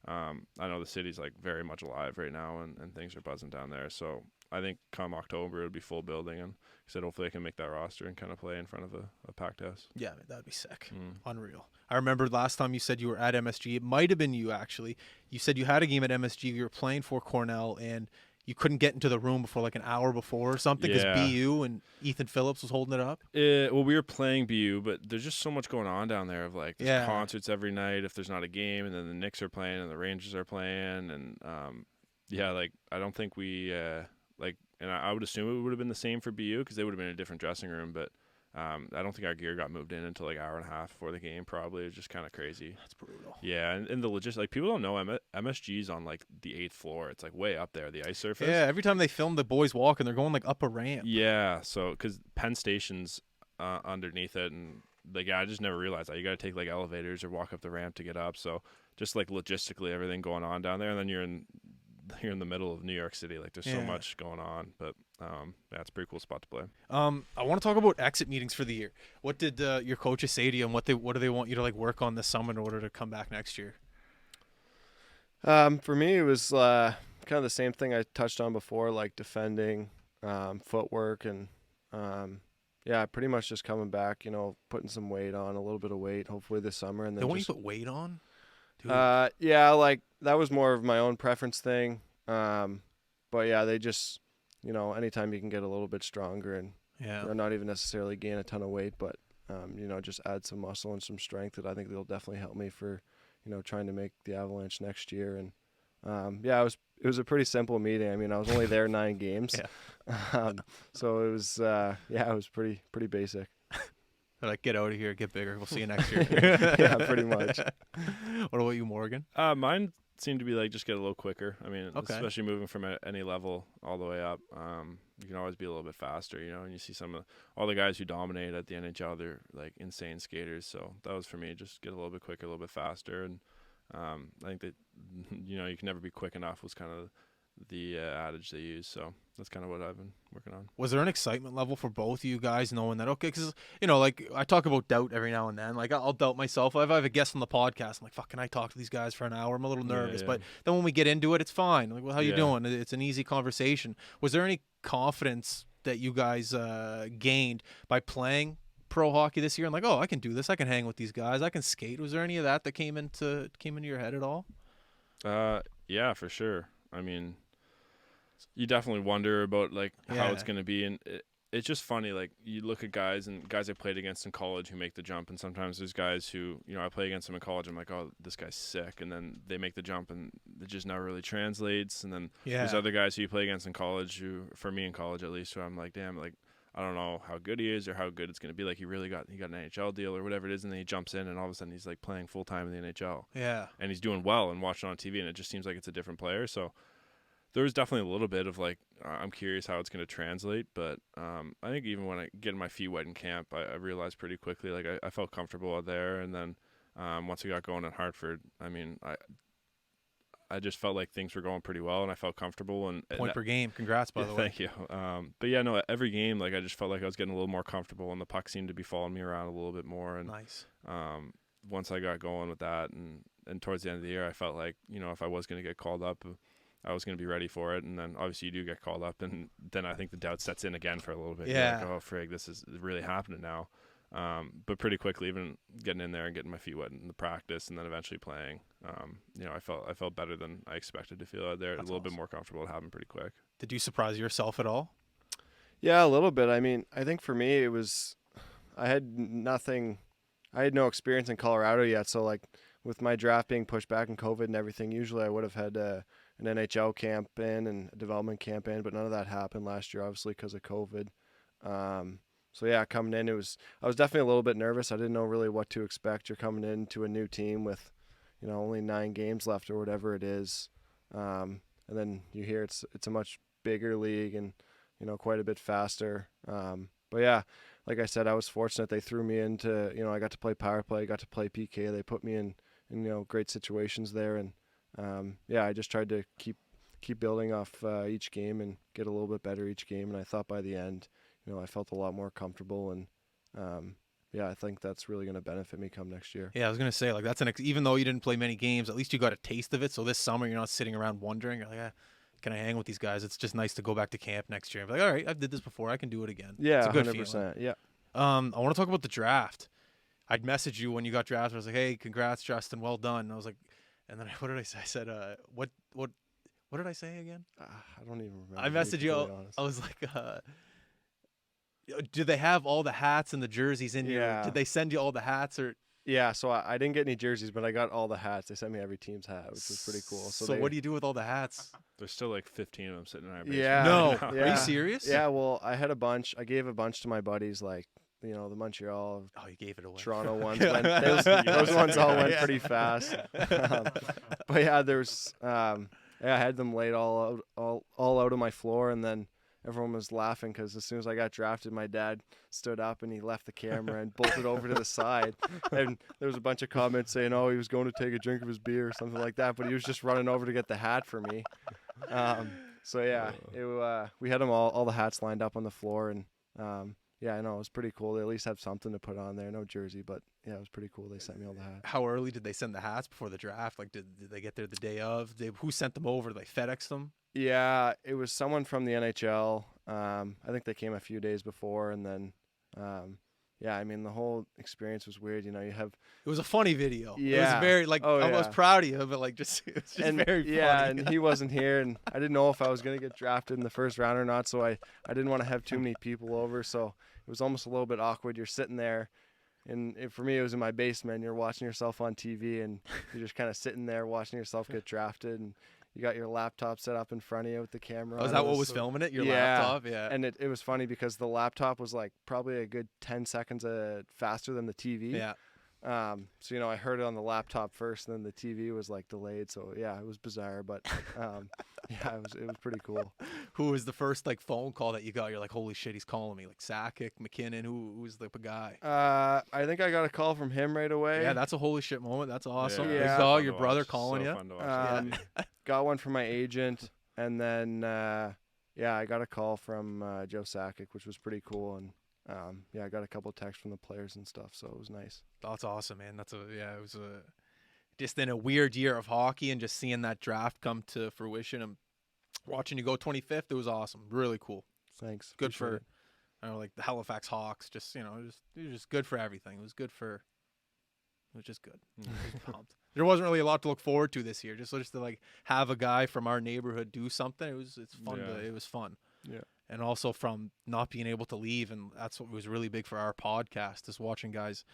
I know the city's like very much alive right now, and things are buzzing down there. So I think come October it'll be full building, and I said hopefully I can make that roster and kind of play in front of a packed house. Yeah, that'd be sick. Unreal. I remember last time you said you were at MSG. It might have been you actually. You said you had a game at MSG. You were playing for Cornell, and you couldn't get into the room before like an hour before or something because BU and Ethan Phillips was holding it up. Well, we were playing BU, but there's just so much going on down there of like there's concerts every night if there's not a game, and then the Knicks are playing and the Rangers are playing, and yeah, like I don't think we and I would assume it would have been the same for BU because they would have been in a different dressing room, but I don't think our gear got moved in until like an hour and a half before the game. Probably it was just kind of crazy. That's brutal. Yeah, and the logistics, like people don't know MSG's on like the 8th floor. It's like way up there, the ice surface. Yeah, every time they film the boys walking, they're going like up a ramp. Yeah, so because Penn Station's underneath it, and like I just never realized that you got to take like elevators or walk up the ramp to get up. So just like logistically, everything going on down there, and then you're in the middle of New York City. Like there's so much going on, but yeah, it's a pretty cool spot to play. I want to talk about exit meetings for the year. What did your coaches say to you, and what do they want you to like work on this summer in order to come back next year? For me, it was kind of the same thing I touched on before, like defending, footwork, and yeah, pretty much just coming back. Putting some weight on, a little bit of weight, hopefully this summer, and then they want you to put weight on. Dude. Yeah, like that was more of my own preference thing. But yeah, they just, anytime you can get a little bit stronger and not even necessarily gain a ton of weight, but just add some muscle and some strength, that I think they'll definitely help me for, trying to make the Avalanche next year. And yeah, it was a pretty simple meeting. I mean, I was only there 9 games. So it was it was pretty basic. They're like, get out of here, get bigger. We'll see you next year. Yeah, pretty much. What about you, Morgan? Mine seemed to be like just get a little quicker. I mean, Okay. especially moving from any level all the way up. You can always be a little bit faster, and you see all the guys who dominate at the NHL, they're like insane skaters. So that was for me, just get a little bit quicker, a little bit faster. And I think that, you can never be quick enough was kind of the adage they use. So that's kind of what I've been working on. Was there an excitement level for both of you guys knowing that, okay, because, like I talk about doubt every now and then. Like I'll doubt myself. If I have a guest on the podcast, I'm like, fuck, can I talk to these guys for an hour? I'm a little nervous. Yeah. But then when we get into it, it's fine. Like, well, how you Yeah. doing? It's an easy conversation. Was there any confidence that you guys gained by playing pro hockey this year? And like, oh, I can do this. I can hang with these guys. I can skate. Was there any of that came into your head at all? Yeah, for sure. I mean, you definitely wonder about like how it's going to be, and it's just funny. Like you look at guys I played against in college who make the jump, and sometimes there's guys who I play against them in college. I'm like, oh, this guy's sick, and then they make the jump, and it just never really translates. And then there's other guys who you play against in college who, for me in college at least, who I'm like, damn, like I don't know how good he is or how good it's going to be. Like he got an NHL deal or whatever it is, and then he jumps in, and all of a sudden he's like playing full time in the NHL. Yeah, and he's doing well and watching on TV, and it just seems like it's a different player. So there was definitely a little bit of like, I'm curious how it's going to translate, but I think even when I get my feet wet in camp, I realized pretty quickly, like I felt comfortable out there. And then once we got going in Hartford, I mean, I just felt like things were going pretty well, and I felt comfortable. And point per game. Congrats, by the way. Thank you. But yeah, no, every game, like I just felt like I was getting a little more comfortable, and the puck seemed to be following me around a little bit more. And nice. Once I got going with that, and towards the end of the year, I felt like, if I was going to get called up, I was going to be ready for it. And then obviously you do get called up, and then I think the doubt sets in again for a little bit. Yeah. You're like, oh, frig, this is really happening now. But pretty quickly, even getting in there and getting my feet wet in the practice, and then eventually playing, I felt better than I expected to feel out there. That's a little awesome. bit more comfortable. It happened pretty quick. Did you surprise yourself at all? Yeah, a little bit. I mean, I think for me, I had no experience in Colorado yet. So like with my draft being pushed back and COVID and everything, usually I would have had an NHL camp in and a development camp in, but none of that happened last year, obviously because of COVID. So yeah, coming in, I was definitely a little bit nervous. I didn't know really what to expect. You're coming into a new team with, only 9 games left or whatever it is. And then you hear it's a much bigger league and, quite a bit faster. But yeah, like I said, I was fortunate. They threw me into, I got to play power play, got to play PK. They put me in great situations there. And yeah, I just tried to keep building off each game and get a little bit better each game. And I thought by the end, I felt a lot more comfortable, and yeah, I think that's really going to benefit me come next year. Yeah, I was going to say, like, that's even though you didn't play many games, at least you got a taste of it. So this summer, you're not sitting around wondering, you're like, can I hang with these guys? It's just nice to go back to camp next year and be like, all right, I did this before, I can do it again. Yeah, it's a good 100%. feeling. Yeah. I want to talk about the draft. I'd messaged you when you got drafted. I was like, hey, congrats, Justin, well done. And I was like, and then what did I say? I said, what did I say again? I don't even remember. I messaged you. I was like, did they have all the hats and the jerseys in here? Yeah. Did they send you all the hats or? Yeah, so I didn't get any jerseys, but I got all the hats. They sent me every team's hat, which was pretty cool. So what do you do with all the hats? There's still like 15 of them sitting in our basement. Yeah. No. Yeah. Are you serious? Yeah, well, I had a bunch. I gave a bunch to my buddies, like, the Montreal, Oh, you gave it away. Toronto ones. Those ones all went pretty fast. But yeah, I had them laid all out on my floor, and then everyone was laughing because as soon as I got drafted, my dad stood up and he left the camera and bolted over to the side. And there was a bunch of comments saying, oh, he was going to take a drink of his beer or something like that, but he was just running over to get the hat for me. So yeah, we had them all the hats lined up on the floor, and yeah, I know it was pretty cool. They at least have something to put on there. No jersey, but yeah, it was pretty cool. They sent me all the hats. How early did they send the hats before the draft? Like, did they get there the day of? Who sent them over? Did they FedEx them? Yeah, it was someone from the NHL. I think they came a few days before, and then, yeah, I mean, the whole experience was weird. You It was a funny video. Yeah. It was very, like, I was yeah. proud of you, but, like, it was just very funny. Yeah, and he wasn't here, and I didn't know if I was going to get drafted in the first round or not, so I didn't want to have too many people over, so it was almost a little bit awkward. You're sitting there, and for me, it was in my basement. You're watching yourself on TV, and you're just kind of sitting there watching yourself get drafted, and you got your laptop set up in front of you with the camera. Oh, is that what was filming it? Your laptop? Yeah. And it was funny because the laptop was like probably a good 10 seconds faster than the TV. Yeah. So, I heard it on the laptop first, and then the TV was like delayed. So yeah, it was bizarre, but yeah, it was pretty cool. Who was the first like phone call that you got? You're like, holy shit, he's calling me. Like Sakic, McKinnon. Who was the guy? I think I got a call from him right away. Yeah, that's a holy shit moment. That's awesome. Yeah. Big Fun dog, to your brother watch. calling So you. fun to watch. Got one from my agent, and then I got a call from Joe Sakic, which was pretty cool, and I got a couple texts from the players and stuff, so it was nice. That's awesome, man. It was just in a weird year of hockey and just seeing that draft come to fruition and watching you go 25th. It was awesome. Really cool. Thanks. Good Appreciate for, it. I don't know, like the Halifax Hawks. It was just good for everything. It was just good. I was pumped. There wasn't really a lot to look forward to this year. Just to like have a guy from our neighborhood do something. It's fun. Yeah. It was fun. Yeah. And also from not being able to leave, and that's what was really big for our podcast, is watching guys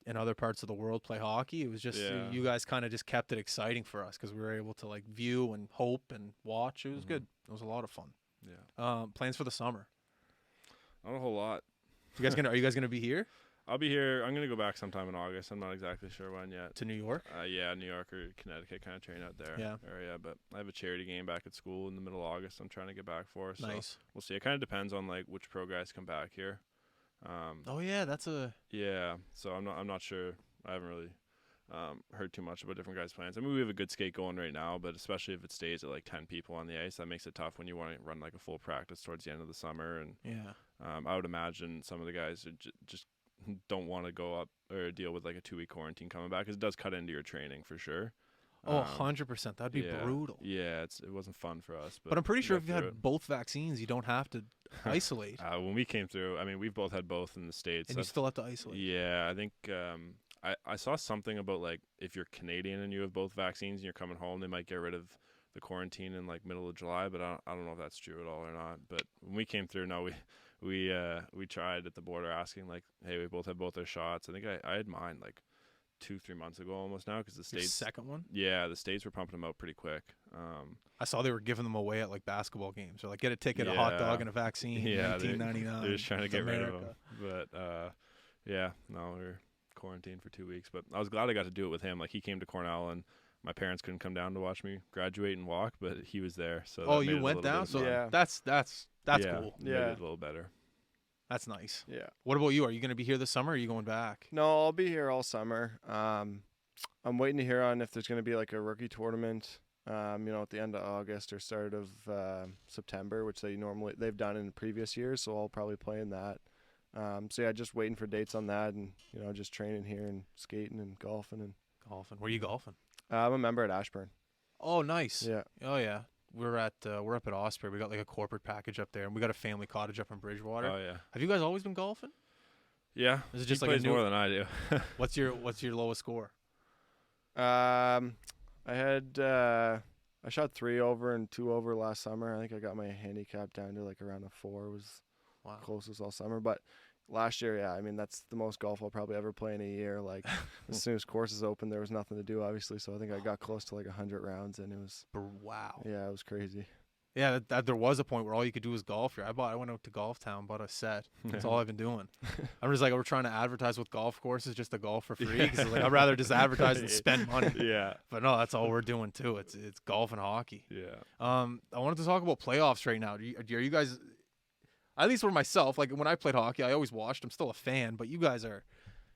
in other parts of the world play hockey. It was just you guys kind of just kept it exciting for us because we were able to like view and hope and watch. It was good. It was a lot of fun. Yeah. Plans for the summer? Not a whole lot. Are you guys gonna be here I'll be here. I'm gonna go back sometime in August. I'm not exactly sure when yet. to New York? Yeah, New York or Connecticut, kind of train out there. Yeah. Area, but I have a charity game back at school in the middle of August. I'm trying to get back for. So Nice. we'll see. It kind of depends on like which pro guys come back here. Oh yeah, that's a Yeah. So I'm not sure. I haven't really heard too much about different guys' plans. I mean, we have a good skate going right now, but especially if it stays at like 10 people on the ice, that makes it tough when you want to run like a full practice towards the end of the summer. And yeah. I would imagine some of the guys are just don't want to go up or deal with like a 2-week quarantine coming back, because it does cut into your training for sure. Oh, 100%. That'd be brutal. Yeah, it wasn't fun for us. But I'm pretty we sure got if you through had it. both vaccines, you don't have to isolate, When we came through, I mean, we've both had both in the States. and you still have to isolate. Yeah, I think I saw something about like if you're Canadian and you have both vaccines and you're coming home, they might get rid of the quarantine in like middle of July. But I don't know if that's true at all or not. But when we came through, no, we tried at the border asking like, hey, we both have both our shots. I think I had mine like 2-3 months ago almost now, because the Your States. second one? Yeah, the States were pumping them out pretty quick. I saw they were giving them away at like basketball games. Or like get a ticket, a hot dog, and a vaccine. Yeah, $19.99. They're just trying to It's get rid of America. them. But yeah, no, we were quarantined for 2 weeks. But I was glad I got to do it with him. Like he came to Cornell, and my parents couldn't come down to watch me graduate and walk, but he was there. So Oh, that made you it a went little down? bit So fun. Yeah. that's Yeah, cool. made Yeah. it a little better. That's nice. Yeah. What about you? Are you going to be here this summer, or are you going back? No, I'll be here all summer. I'm waiting to hear on if there's going to be like a rookie tournament, at the end of August or start of September, which they've done in previous years. So I'll probably play in that. So yeah, just waiting for dates on that, and just training here and skating and golfing. And Golfing. Where are you golfing? I'm a member at Ashburn. Oh, nice. Yeah. Oh, yeah. We're up at Osprey. We got like a corporate package up there, and we got a family cottage up in Bridgewater. Oh yeah, Have you guys always been golfing? yeah. Is it just he like a plays new- more than I do. What's your lowest score? I shot 3 over and 2 over last summer. I think I got my handicap down to like around a 4 was Wow. closest all summer. But last year, yeah, I mean, that's the most golf I'll probably ever play in a year. Like as soon as courses opened, there was nothing to do, obviously. So I think I got close to like 100 rounds, and it was, Wow. yeah, it was crazy. Yeah, that there was a point where all you could do was golf here. I went out to Golf Town, bought a set. That's all I've been doing. I'm just like, we're trying to advertise with golf courses just to golf for free. 'Cause, like, I'd rather just advertise than spend money. Yeah, But no, that's all we're doing too. It's golf and hockey. yeah. I wanted to talk about playoffs right now. Are you guys, at least for myself, like when I played hockey, I always watched. I'm still a fan, but you guys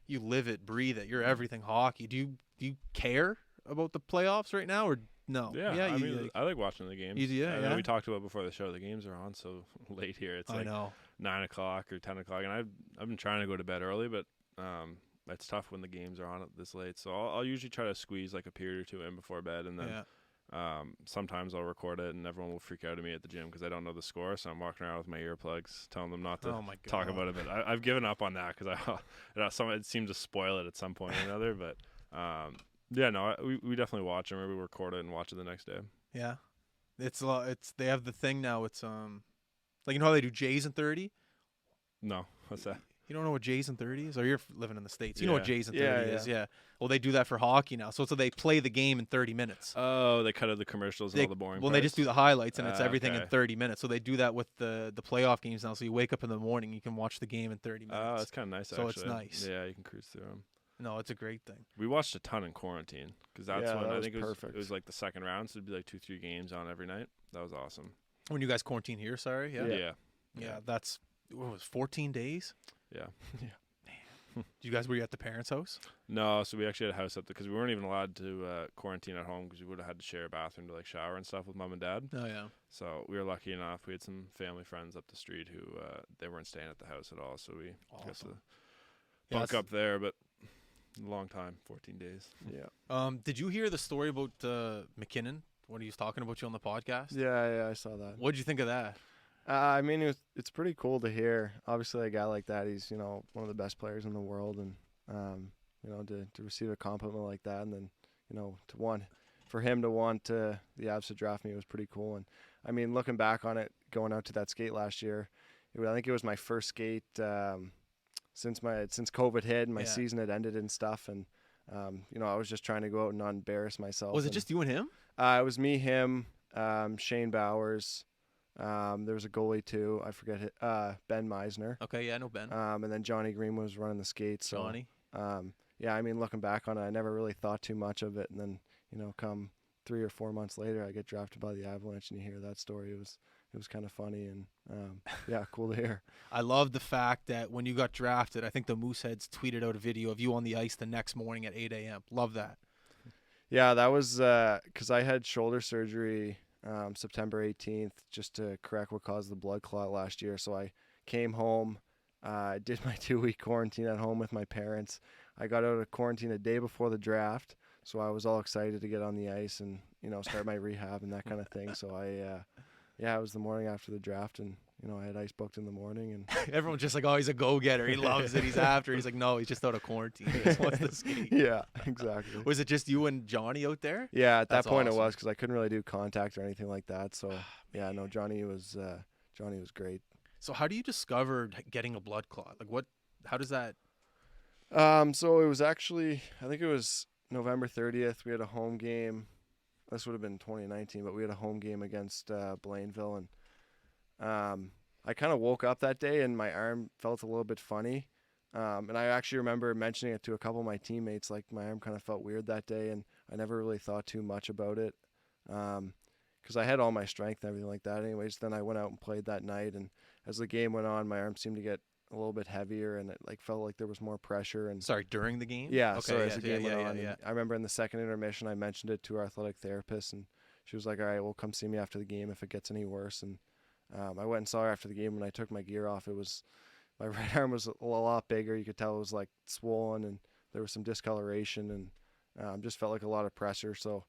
you live it, breathe it. You're everything hockey. Do you care about the playoffs right now, or no? Yeah, I mean, I like watching the games. Yeah, I know yeah. we talked about before the show. The games are on so late here. It's I like know. 9 o'clock or 10 o'clock, and I've been trying to go to bed early, but it's tough when the games are on this late. So I'll usually try to squeeze like a period or two in before bed, and then sometimes I'll record it, and everyone will freak out at me at the gym because I don't know the score. So I'm walking around with my earplugs, telling them not to Oh my talk God. about it. But I've given up on that because it seemed to spoil it at some point or another. But yeah, no, we definitely watch them, or we record it and watch it the next day. Yeah, it's they have the thing now. It's like how they do Jays in 30. No, what's that? You don't know what Jays in 30 is, or you're living in the States. You know what Yeah. Jays in 30 Yeah, is, yeah. Well, they do that for hockey now. So they play the game in 30 minutes. Oh, they cut out the commercials and all the boring Well, they parts. just do the highlights, and it's everything in Okay. 30 minutes. So they do that with the playoff games now. So you wake up in the morning, you can watch the game in 30 minutes. Oh, that's kind of nice, So actually. it's nice. Yeah, you can cruise through them. No, it's a great thing. We watched a ton in quarantine because that's Yeah, when that I was think perfect. it was like the second round, so it'd be like 2-3 games on every night. That was awesome. When you guys quarantine here, sorry, yeah, Yeah. yeah, that's what was it, 14 days. Yeah. Were you at the parents' house? No, so we actually had a house up there because we weren't even allowed to quarantine at home because we would have had to share a bathroom to like shower and stuff with mom and dad. Oh yeah. So we were lucky enough. We had some family friends up the street who they weren't staying at the house at all, so we got to Awesome. bunk up there. But a long time, 14 days. Yeah. Did you hear the story about McKinnon when he was talking about you on the podcast? Yeah, I saw that. What did you think of that? I mean, it's pretty cool to hear. Obviously, a guy like that, he's one of the best players in the world, and to receive a compliment like that, and then for him to want the Avs to draft me was pretty cool. And I mean, looking back on it, going out to that skate last year, I think it was my first skate since COVID hit and my season had ended and stuff, and I was just trying to go out and not embarrass myself. Was it just you and him? It was me, him, Shane Bowers. There was a goalie too. I forget Ben Meisner. Okay, yeah, I know Ben. And then Johnny Green was running the skates. So, Johnny. I mean, looking back on it, I never really thought too much of it. And then, come 3 or 4 months later, I get drafted by the Avalanche, and you hear that story. It was kind of funny and cool to hear. I love the fact that when you got drafted, I think the Mooseheads tweeted out a video of you on the ice the next morning at 8 a.m. Love that. Yeah, that was because I had shoulder surgery September 18th just to correct what caused the blood clot last year. So I came home, did my 2-week quarantine at home with my parents. I got out of quarantine a day before the draft, so I was all excited to get on the ice and start my rehab and that kind of thing. So it was the morning after the draft, and I had ice booked in the morning, and Everyone's just like, oh, he's a go-getter. He loves it. He's after. He's like, no, he's just out of quarantine. He just wants to skate. Yeah, exactly. Was it just you and Johnny out there? Yeah, at that That's point awesome. it was because I couldn't really do contact or anything like that. So Johnny was great. So how do you discover getting a blood clot? Like how does that? So it was actually, I think it was November 30th. We had a home game. This would have been 2019, but we had a home game against Blainville, and I kind of woke up that day and my arm felt a little bit funny. And I actually remember mentioning it to a couple of my teammates, like my arm kind of felt weird that day, and I never really thought too much about it because I had all my strength and everything like that anyways. Then I went out and played that night, and as the game went on, my arm seemed to get a little bit heavier, and it felt like there was more pressure. And Sorry, during the game? yeah, Okay, so as the game went on, yeah. and I remember in the second intermission, I mentioned it to our athletic therapist, and she was like, "All right, well, come see me after the game if it gets any worse." And I went and saw her after the game. When I took my gear off, my right arm was a lot bigger. You could tell it was like swollen, and there was some discoloration, and just felt like a lot of pressure. So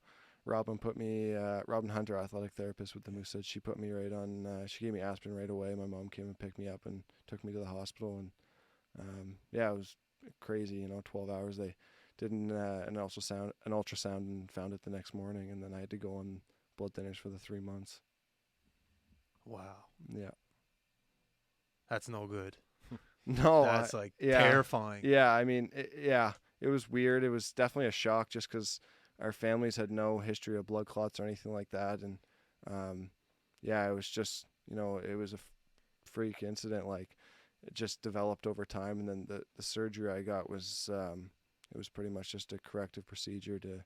Robin Hunter, athletic therapist with the Mooseheads, she put me right on. She gave me aspirin right away. My mom came and picked me up and took me to the hospital, and it was crazy. 12 hours. They did an ultrasound and found it the next morning, and then I had to go on blood thinners for the 3 months. Wow. Yeah. That's no good. No, That's terrifying. Yeah, I mean, it was weird. It was definitely a shock just because our families had no history of blood clots or anything like that, and it was just it was a freak incident. Like it just developed over time, and then the surgery I got was it was pretty much just a corrective procedure to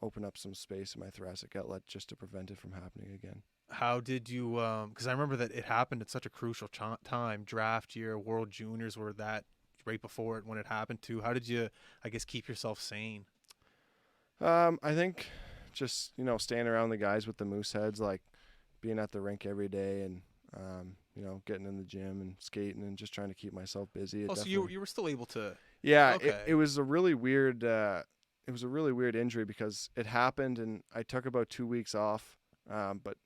open up some space in my thoracic outlet just to prevent it from happening again. How did you? Because I remember that it happened at such a crucial time. Draft year, World Juniors were that right before it when it happened too. How did you, I guess, keep yourself sane? I think just staying around the guys with the Mooseheads, like being at the rink every day, and getting in the gym and skating and just trying to keep myself busy. So you were still able to? Yeah, okay. It was a really weird. It was a really weird injury because it happened and I took about 2 weeks off. But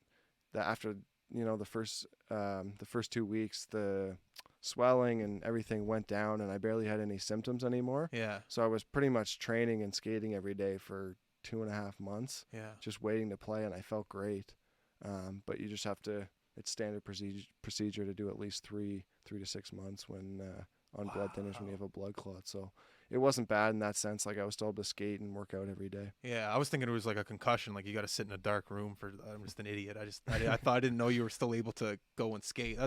after the first 2 weeks, the swelling and everything went down, and I barely had any symptoms anymore. Yeah. So I was pretty much training and skating every day for 2.5 months. Yeah. Just waiting to play, and I felt great. But you just have to. It's standard procedure to do at least 3 to 6 months when on blood thinners when you have a blood clot. So it wasn't bad in that sense. Like I was still able to skate and work out every day. Yeah, I was thinking it was like a concussion. Like you got to sit in a dark room for. I'm just an idiot. I thought I didn't know you were still able to go and skate.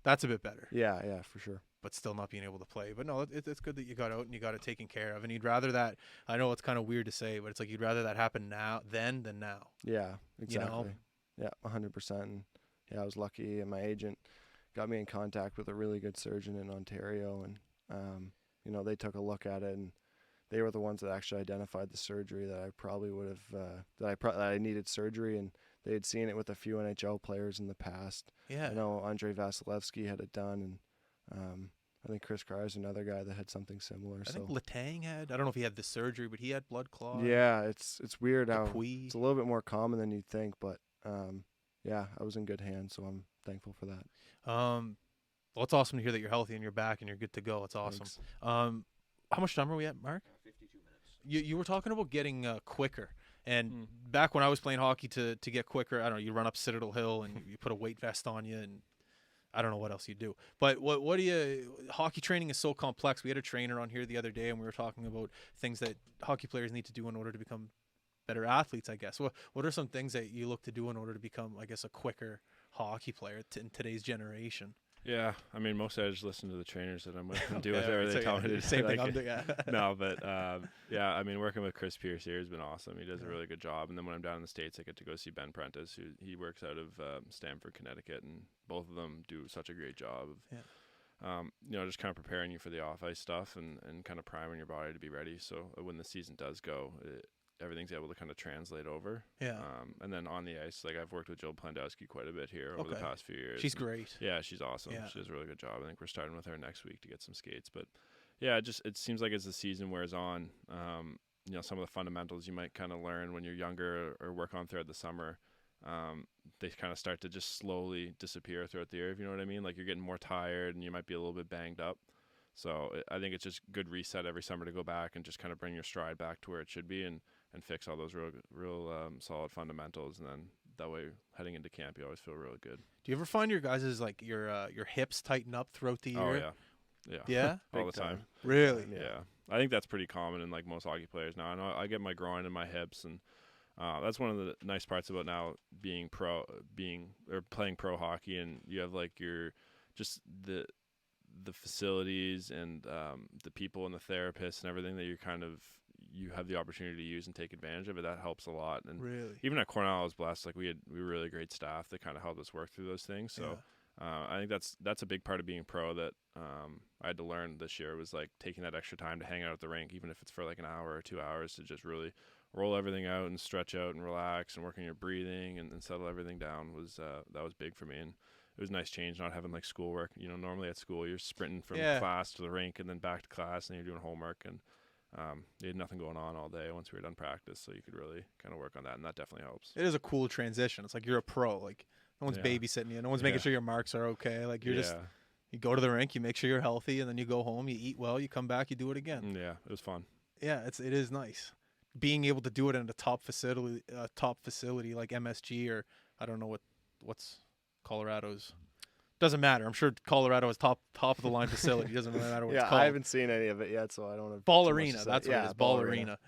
That's a bit better. Yeah, for sure. But still not being able to play. But no, it's good that you got out and you got it taken care of. And you'd rather that, I know it's kind of weird to say, but it's like you'd rather that happen then than now. Yeah, exactly. You know? Yeah, 100%. And yeah, I was lucky, and my agent got me in contact with a really good surgeon in Ontario, and you know, they took a look at it, and they were the ones that actually identified the surgery that I probably would have that I needed surgery, and they had seen it with a few NHL players in the past. Yeah. I know Andrei Vasilevsky had it done, and I think Chris Kryer's another guy that had something similar. I think Letang had, I don't know if he had the surgery, but he had blood clot. Yeah, it's weird how Dupuis. it's a little bit more common than you'd think, but yeah, I was in good hands, so I'm thankful for that. Well, it's awesome to hear that you're healthy and you're back and you're good to go. It's awesome. Thanks. How much time are we at, Mark? 52 minutes. You were talking about getting quicker. And back when I was playing hockey, to get quicker, I don't know, you run up Citadel Hill and you put a weight vest on you, and I don't know what else you do. But what do you – hockey training is so complex. We had a trainer on here the other day, and we were talking about things that hockey players need to do in order to become better athletes, I guess. What are some things that you look to do in order to become, I guess, a quicker hockey player in today's generation? Yeah, I mean, mostly I just listen to the trainers that I'm with and do whatever they tell me to do. Same thing I'm doing. No, but yeah, I mean, working with Chris Pierce here has been awesome. He does a really good job. And then when I'm down in the States, I get to go see Ben Prentice, who he works out of Stamford, Connecticut, and both of them do such a great job of, you know, just kind of preparing you for the off-ice stuff and kind of priming your body to be ready. So when the season does go, everything's able to kind of translate over. Yeah. And then on the ice, like I've worked with Jill Plandowski quite a bit here over the past few years. She's great. Yeah, she's awesome. Yeah. She does a really good job. I think we're starting with her next week to get some skates. But yeah, it seems like as the season wears on, you know, some of the fundamentals you might kind of learn when you're younger or work on throughout the summer, they kind of start to just slowly disappear throughout the year, if you know what I mean. Like you're getting more tired and you might be a little bit banged up. So I think it's just good reset every summer to go back and just kind of bring your stride back to where it should be and fix all those real solid fundamentals, and then that way heading into camp you always feel really good. Do you ever find your guys' like your hips tighten up throughout the year? Oh yeah, yeah, all the time. Really? Yeah, I think that's pretty common in like most hockey players now. I know I get my groin and my hips, and that's one of the nice parts about now playing pro hockey, and you have like your just the facilities and the people and the therapists and everything that you have the opportunity to use and take advantage of it. That helps a lot. And really, even at Cornell, I was blessed. Like we were really great staff that kind of helped us work through those things. So I think that's a big part of being pro that I had to learn this year, was like taking that extra time to hang out at the rink, even if it's for like an hour or 2 hours, to just really roll everything out and stretch out and relax and work on your breathing and settle everything down. That was big for me. And it was a nice change not having like schoolwork. You know, normally at school you're sprinting from class to the rink and then back to class, and you're doing homework, and you had nothing going on all day once we were done practice, so you could really kind of work on that, and that definitely helps. It is a cool transition. It's like you're a pro. Like no one's babysitting you. No one's making sure your marks are okay. Like you're just, you go to the rink, you make sure you're healthy, and then you go home, you eat well, you come back, you do it again. Yeah, it was fun. Yeah, it is nice. Being able to do it in a top facility like MSG, or I don't know what's Colorado's. Doesn't matter. I'm sure Colorado is top of the line facility. Doesn't really matter what it's called. I haven't seen any of it yet, so I don't have Ball Arena. That's what it is. Ball Arena.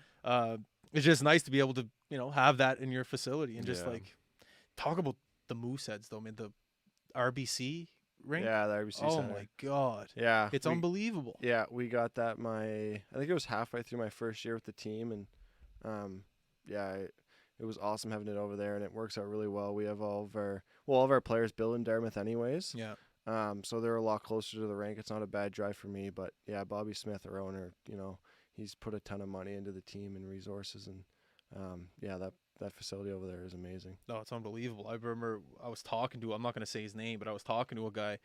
It's just nice to be able to, you know, have that in your facility and just like talk about the Mooseheads though. I mean, the RBC rink. Yeah, the RBC. Oh Center. my God. Yeah, it's unbelievable. Yeah, we got that. I think it was halfway through my first year with the team, and it was awesome having it over there, and it works out really well. We have all of our players build in Dartmouth anyways. Yeah. So they're a lot closer to the rink. It's not a bad drive for me, but yeah, Bobby Smith, our owner, you know, he's put a ton of money into the team and resources, and that facility over there is amazing. No, it's unbelievable. I remember I was talking to, I'm not going to say his name, but I was talking to a guy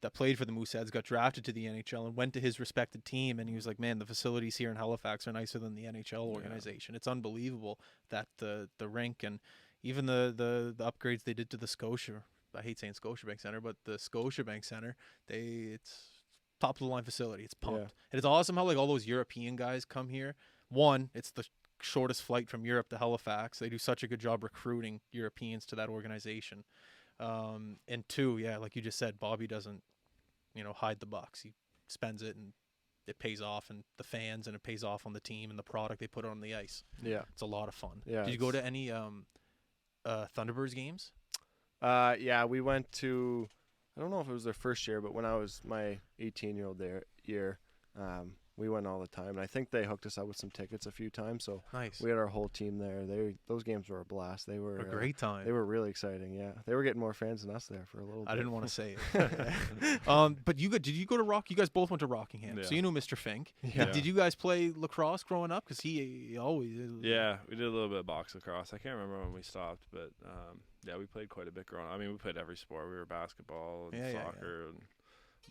that played for the Mooseheads, got drafted to the NHL, and went to his respected team, and he was like, man, the facilities here in Halifax are nicer than the NHL organization. It's unbelievable that the rink and even the upgrades they did to the Scotia, I hate saying Scotiabank Center, but the Scotiabank Center, it's top of the line facility. It's pumped. And it's awesome how like all those European guys come here. One, it's the shortest flight from Europe to Halifax. They do such a good job recruiting Europeans to that organization. And two, like you just said, Bobby doesn't, you know, hide the bucks. He spends it, and it pays off, and the fans, and it pays off on the team and the product they put on the ice. Yeah, it's a lot of fun. Yeah. Did you go to any Thunderbirds games? Yeah, we went to, I don't know if it was their first year, but when I was my 18-year-old year, we went all the time. And I think they hooked us up with some tickets a few times. So Nice. we had our whole team there. Those games were a blast. They were A great time. They were really exciting. Yeah, they were getting more fans than us there for a little bit. I didn't want to say it. But did you go to Rock? You guys both went to Rockingham, so Yeah. you knew Mr. Fink. Yeah. Did you guys play lacrosse growing up? Because he always. Yeah, we did a little bit of box lacrosse. I can't remember when we stopped, but yeah, we played quite a bit growing up. I mean, we played every sport. We were basketball and soccer and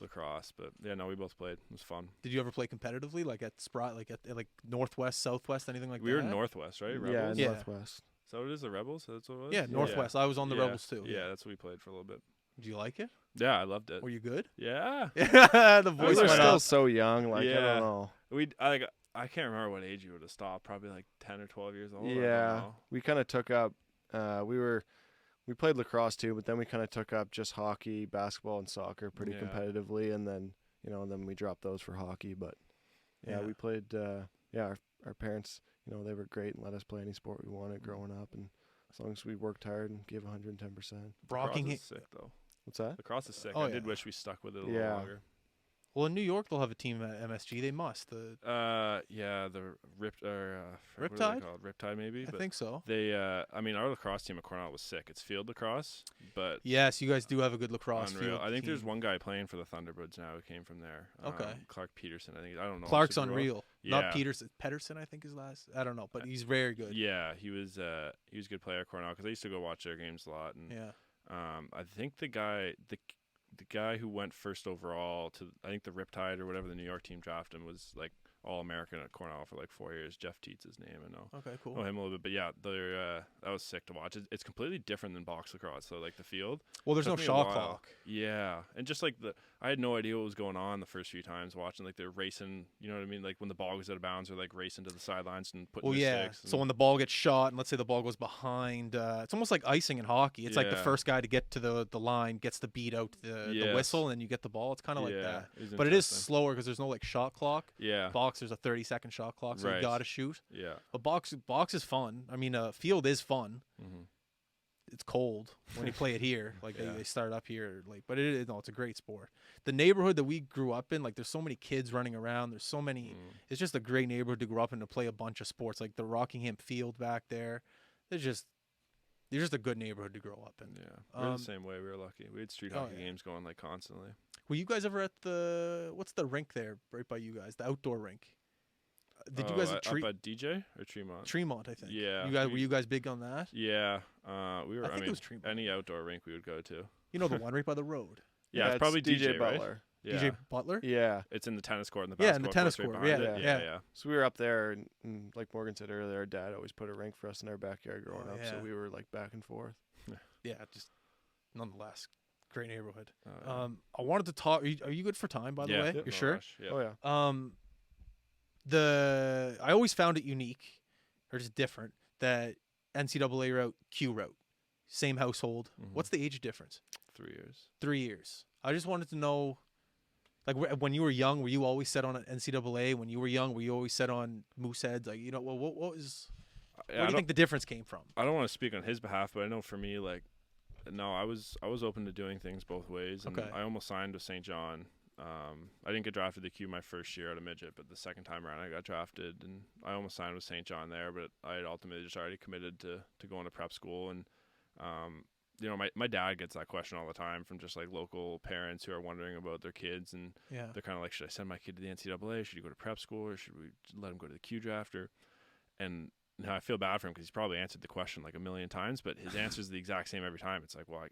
lacrosse, but yeah, no, we both played. It was fun. Did you ever play competitively, like at Sprott, like at like Northwest, Southwest, anything like We that? were Northwest, right? Yeah, Rebels? Yeah. Northwest. So it is the Rebels? That's what it was? Yeah, Northwest. I was on the Yeah. Rebels too. Yeah, that's what we played for a little bit. Did you like it? Yeah, I loved it. Were you good? Yeah. The We voice were went still up. so young. Like I Yeah. don't know. I can't remember what age you would have stopped. Probably like 10 or 12 years old. I don't Yeah, know. we kind of took up. We played lacrosse too, but then we kind of took up just hockey, basketball, and soccer pretty Yeah. competitively, and then then we dropped those for hockey. But yeah, Yeah. we played. Our parents, they were great and let us play any sport we wanted growing up, and as long as we worked hard and gave 110%. Lacrosse Rockingham. is sick though. What's that? Lacrosse is sick. Oh, I yeah. did wish we stuck with it a little Yeah. longer. Well, in New York, they'll have a team at MSG. They must. Yeah, the what are they Riptide? called? Riptide maybe. I But think so. they. I mean, our lacrosse team at Cornell was sick. It's field lacrosse, but Yes, you guys do have a good lacrosse unreal. field. I think there's team. one guy playing for the Thunderbirds now who came from there. Okay. Clark Peterson. I think. I don't know. Clark's super well. unreal. Yeah. Not Peterson. Pedersen, I think his last. I don't know, but he's very good. Yeah, he was a good player at Cornell because I used to go watch their games a lot. And Yeah. I think the guy who went first overall to I think the Riptide or whatever the New York team drafted him was like All-American at Cornell for like 4 years. Jeff Teets his name. I know. Okay, cool. Know him a little bit, but yeah, that was sick to watch. It's completely different than box lacrosse. So like the field. Well, there's no took me a shot while. clock. Yeah, and just like I had no idea what was going on the first few times watching. Like they're racing, you know what I mean? Like when the ball goes out of bounds, they're like racing to the sidelines and putting. Well, their yeah. sticks So and- when the ball gets shot, and let's say the ball goes behind, it's almost like icing in hockey. It's like the Yeah. first guy to get to the line gets to beat out the Yes. whistle, and then you get the ball. It's kind of like Yeah, that. it was But it is interesting. slower because there's no like shot clock. Yeah, Box, there's a 30-second shot clock, so you Right. got to shoot. yeah. But box is fun. I mean, field is fun. Mm-hmm. It's cold when you play it here. Like Yeah. they start up here, like, but it's a great sport. The neighborhood that we grew up in, like, there's so many kids running around. There's so many. It's just a great neighborhood to grow up in to play a bunch of sports. Like the Rockingham Field back there. It's just a good neighborhood to grow up in. Yeah, we're Um, the same way. We were lucky. We had street oh, hockey yeah. games going like constantly. Were you guys ever at what's the rink there right by you guys? The outdoor rink. Did you guys up at DJ or Tremont? Tremont? I think. Yeah, Were you guys big on that? Yeah, we were. I I, think it mean, was Tremont. any outdoor rink we would go to. You know the one right by the road. Yeah, it's probably DJ, right? Butler. Yeah, DJ Butler. Yeah. it's in the tennis court and the Yeah, basketball in the tennis courts right court, behind yeah, it. yeah. So we were up there, and like Morgan said earlier, our dad always put a rink for us in our backyard growing Oh, up. yeah. So we were like back and forth. Yeah, just nonetheless, great neighborhood. Yeah. I wanted to talk. Are you good for time? By the Yeah. way, No you're sure? rush, yeah. Oh yeah. I always found it unique, or just different, that NCAA route, Q route, same household. Mhm. What's the age difference? 3 years. 3 years. I just wanted to know, like, when you were young, were you always set on NCAA? When you were young, were you always set on Mooseheads? Like, what was? Yeah, Where do you think the difference came from? I don't want to speak on his behalf, but I know for me, like, no, I was open to doing things both ways, and Okay. I almost signed with St. John. I didn't get drafted to Q my first year out of midget, but the second time around I got drafted, and I almost signed with St. John there, but I had ultimately just already committed to going to prep school, and my dad gets that question all the time from just like local parents who are wondering about their kids, and Yeah. they're kind of like, should I send my kid to the NCAA? Should he go to prep school, or should we let him go to the Q drafter? And now I feel bad for him because he's probably answered the question like a million times, but his answer is the exact same every time. It's like, well,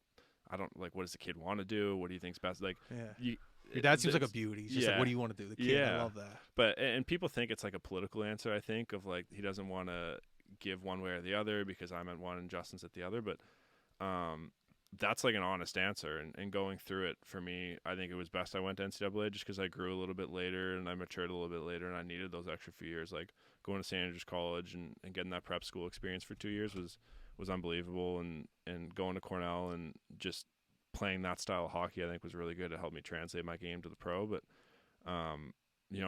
I don't like. What does the kid want to do? What do you think's best? Like, Yeah. Your dad seems like a beauty. He's just like, yeah. what do you want to do? The kid. I Yeah. love that. But and people think it's like a political answer. I think of like he doesn't want to give one way or the other because I'm at one and Justin's at the other. But that's like an honest answer. And going through it for me, I think it was best I went to NCAA just because I grew a little bit later and I matured a little bit later and I needed those extra few years. Like going to St. Andrews College and getting that prep school experience for 2 years was unbelievable. And going to Cornell and just playing that style of hockey, I think was really good. It helped me translate my game to the pro. But,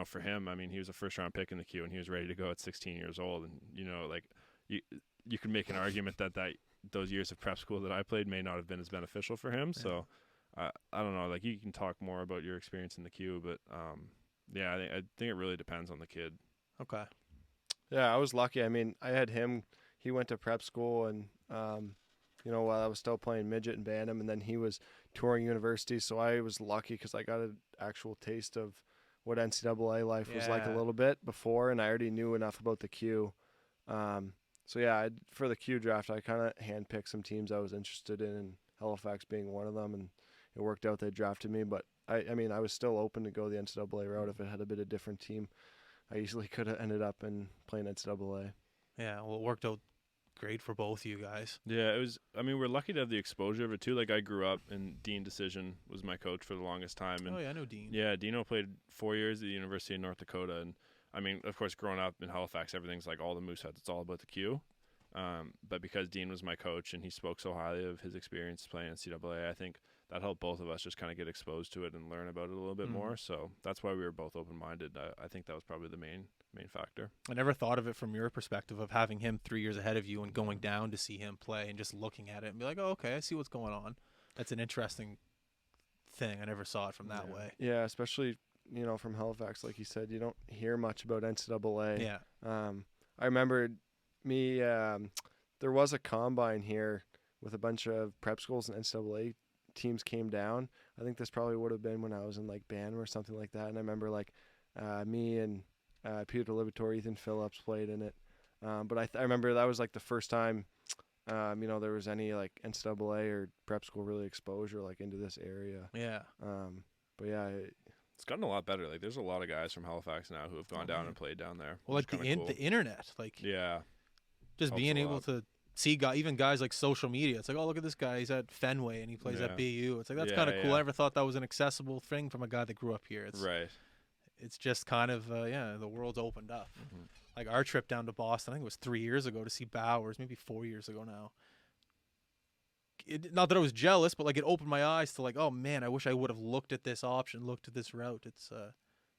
for him, I mean, he was a first-round pick in the Q, and he was ready to go at 16 years old. And, like you can make an argument that those years of prep school that I played may not have been as beneficial for him. Yeah. So I don't know. Like, you can talk more about your experience in the queue, but yeah, I think it really depends on the kid. Okay. Yeah, I was lucky. I mean, I had him. He went to prep school, and while I was still playing midget and Bantam, and then he was touring universities. So I was lucky because I got an actual taste of what NCAA life was like a Yeah. little bit before, and I already knew enough about the Q. So yeah, for the Q draft, I kind of handpicked some teams I was interested in, and Halifax being one of them, and it worked out. They drafted me, but I mean, I was still open to go the NCAA route if it had a bit of different team. I easily could have ended up in playing NCAA. Yeah. Well, it worked out great for both of you guys. Yeah, it was. I mean, we're lucky to have the exposure of it too. Like, I grew up, and Dean Decision was my coach for the longest time. And Oh yeah, I know Dean. yeah, Dino played 4 years at the University of North Dakota, and I mean, of course, growing up in Halifax, everything's like all the Mooseheads. It's all about the Q. But because Dean was my coach and he spoke so highly of his experience playing NCAA, I think that helped both of us just kind of get exposed to it and learn about it a little bit more. So that's why we were both open-minded. I think that was probably the main factor. I never thought of it from your perspective of having him 3 years ahead of you and going down to see him play and just looking at it and be like, oh, okay, I see what's going on. That's an interesting thing. I never saw it from that way. Yeah, especially from Halifax, like you said, you don't hear much about NCAA. Yeah. I remember there was a combine here with a bunch of prep schools and NCAA teams came down. I think this probably would have been when I was in like Bantam or something like that. And I remember like me and Peter Liberatore, Ethan Phillips played in it. But I remember that was like the first time, there was any like NCAA or prep school really exposure like into this area. Yeah. But yeah, It's gotten a lot better. Like, there's a lot of guys from Halifax now who have gone down and played down there. Well, like which is kinda cool. the internet, like Yeah. just helps being a able lot. to see even guys like social media. It's like, oh, look at this guy. He's at Fenway and he plays at Yeah. BU. It's like, that's Yeah, kind of cool. yeah. I never thought that was an accessible thing from a guy that grew up here. It's Right. It's just kind of, the world's opened up. Mm-hmm. Like our trip down to Boston, I think it was 3 years ago to see Bowers, maybe 4 years ago now. Not that I was jealous, but like it opened my eyes to like, oh man, I wish I would have looked at this option, looked at this route.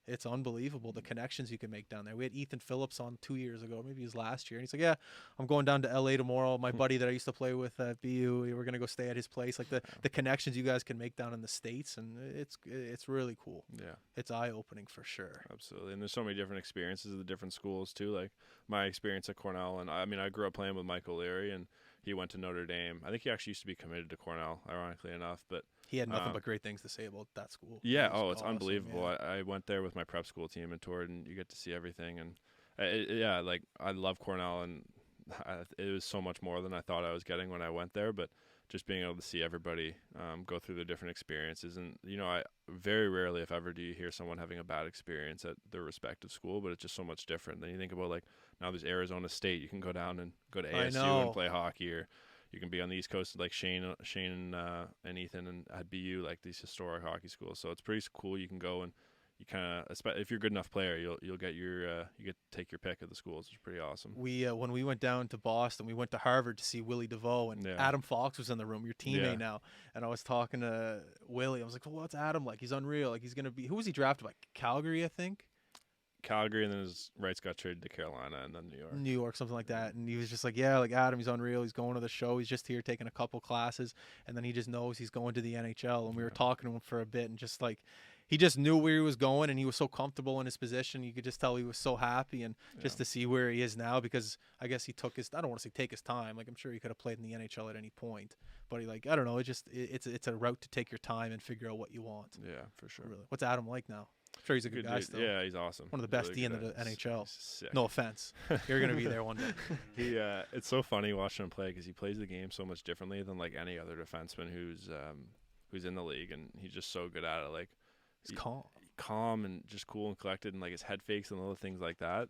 It's unbelievable the connections you can make down there. We had Ethan Phillips on 2 years ago, maybe it was last year, and he's like, yeah, I'm going down to LA tomorrow. My buddy that I used to play with at BU, we're gonna go stay at his place. Like the connections you guys can make down in the States, and it's really cool. Yeah. It's eye opening for sure. Absolutely. And there's so many different experiences of the different schools too. Like my experience at Cornell, and I mean, I grew up playing with Michael Leary, and he went to Notre Dame. I think he actually used to be committed to Cornell, ironically enough, but He had nothing but great things to say about that school. yeah, It was it's awesome, unbelievable. yeah. I went there with my prep school team and toured, and you get to see everything. And like I love Cornell, and it was so much more than I thought I was getting when I went there. But just being able to see everybody go through their different experiences, and I very rarely, if ever, do you hear someone having a bad experience at their respective school. But it's just so much different. Then you think about like now there's Arizona State. You can go down and go to ASU and play hockey, or you can be on the East Coast like Shane and Ethan and at BU, like these historic hockey schools. So it's pretty cool. You can go and you kind of, if you're a good enough player, you'll get you get to take your pick of the schools. It's pretty awesome. We when we went down to Boston, we went to Harvard to see Willie DeVoe, and Yeah. Adam Fox was in the room, your teammate Yeah. now. And I was talking to Willie. I was like, well, what's Adam like? He's unreal. Like he's gonna be. Who was he drafted by? Calgary, I think. Calgary, and then his rights got traded to Carolina, and then New York. New York, something like that. And he was just like, yeah, like Adam, he's unreal. He's going to the show. He's just here taking a couple classes, and then he just knows he's going to the NHL. And we were talking to him for a bit, and just like, he just knew where he was going, and he was so comfortable in his position. You could just tell he was so happy, and just to see where he is now, because I guess he took his, I don't want to say take his time. Like I'm sure he could have played in the NHL at any point, but he I don't know. It's a route to take your time and figure out what you want. Yeah, for sure. Really. What's Adam like now? I'm sure he's a good guy dude. still. Yeah, he's awesome. One of the best Really D in good the at it. NHL. He's sick. No offense. You're going to be there one day. It's so funny watching him play because he plays the game so much differently than like any other defenseman who's in the league, and he's just so good at it. Like He's calm and just cool and collected, and like his head fakes and little things like that.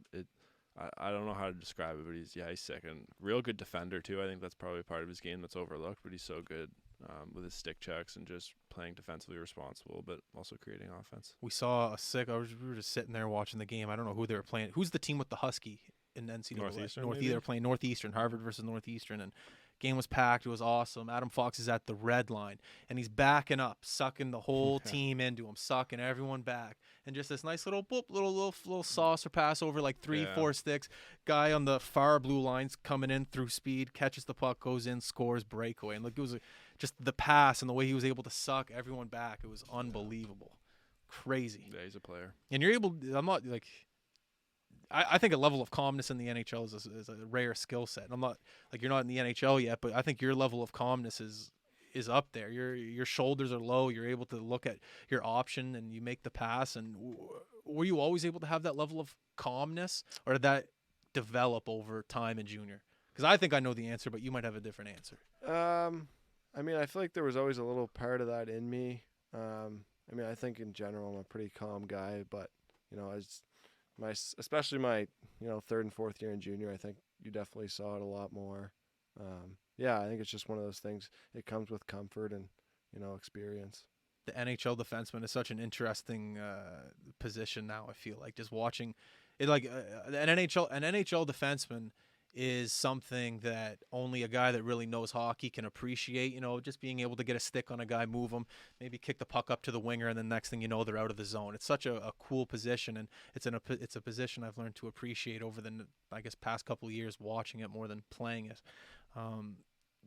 I don't know how to describe it, but he's sick and real good defender too. I think that's probably part of his game that's overlooked, but he's so good with his stick checks and just playing defensively responsible, but also creating offense. We saw we were just sitting there watching the game. I don't know who they were playing. Who's the team with the Husky in NCAA? Northeastern, maybe? They were playing Northeastern, Harvard versus Northeastern, and game was packed. It was awesome. Adam Fox is at the red line, and he's backing up, sucking the whole team into him, sucking everyone back, and just this nice little boop, little saucer pass over like 3-4 sticks. Guy on the far blue lines coming in through speed, catches the puck, goes in, scores, breakaway, and look, it was just the pass and the way he was able to suck everyone back. It was unbelievable. Crazy. Yeah, he's a player. And you're able, I'm not like, I think a level of calmness in the NHL is a rare skill set. And I'm not, like, you're not in the NHL yet, but I think your level of calmness is up there. Your shoulders are low. You're able to look at your option and you make the pass. And were you always able to have that level of calmness, or did that develop over time in junior? Because I think I know the answer, but you might have a different answer. I mean, I feel like there was always a little part of that in me. I mean, I think in general I'm a pretty calm guy, but you know, especially my third and fourth year in junior, I think you definitely saw it a lot more. Yeah, I think it's just one of those things. It comes with comfort and experience. The NHL defenseman is such an interesting position now. I feel like just watching it, like an NHL defenseman is something that only a guy that really knows hockey can appreciate. Just being able to get a stick on a guy, move him, maybe kick the puck up to the winger, and then next thing you know, they're out of the zone. It's such a cool position, and it's a position I've learned to appreciate over the, I guess, past couple of years watching it more than playing it.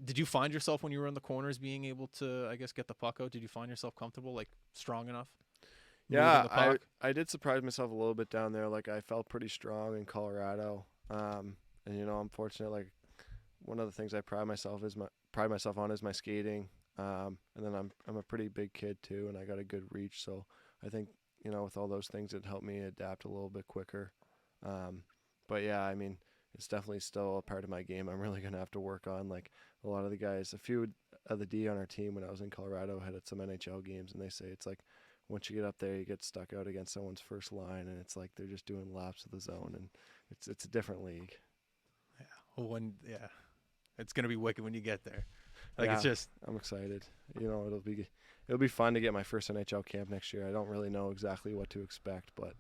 Did you find yourself when you were in the corners being able to, I guess, get the puck out? Did you find yourself comfortable, like strong enough? Yeah, I did surprise myself a little bit down there. Like, I felt pretty strong in Colorado. And I'm fortunate. Like, one of the things I pride myself on is my skating. And then I'm a pretty big kid too, and I got a good reach. So I think with all those things, it helped me adapt a little bit quicker. But yeah, I mean, it's definitely still a part of my game. I'm really gonna have to work on. Like, a lot of the guys, a few of the D on our team when I was in Colorado had some NHL games, and they say it's like once you get up there, you get stuck out against someone's first line, and it's like they're just doing laps of the zone, and it's a different league. It's gonna be wicked when you get there. I'm excited. It'll be fun to get my first NHL camp next year. I don't really know exactly what to expect, but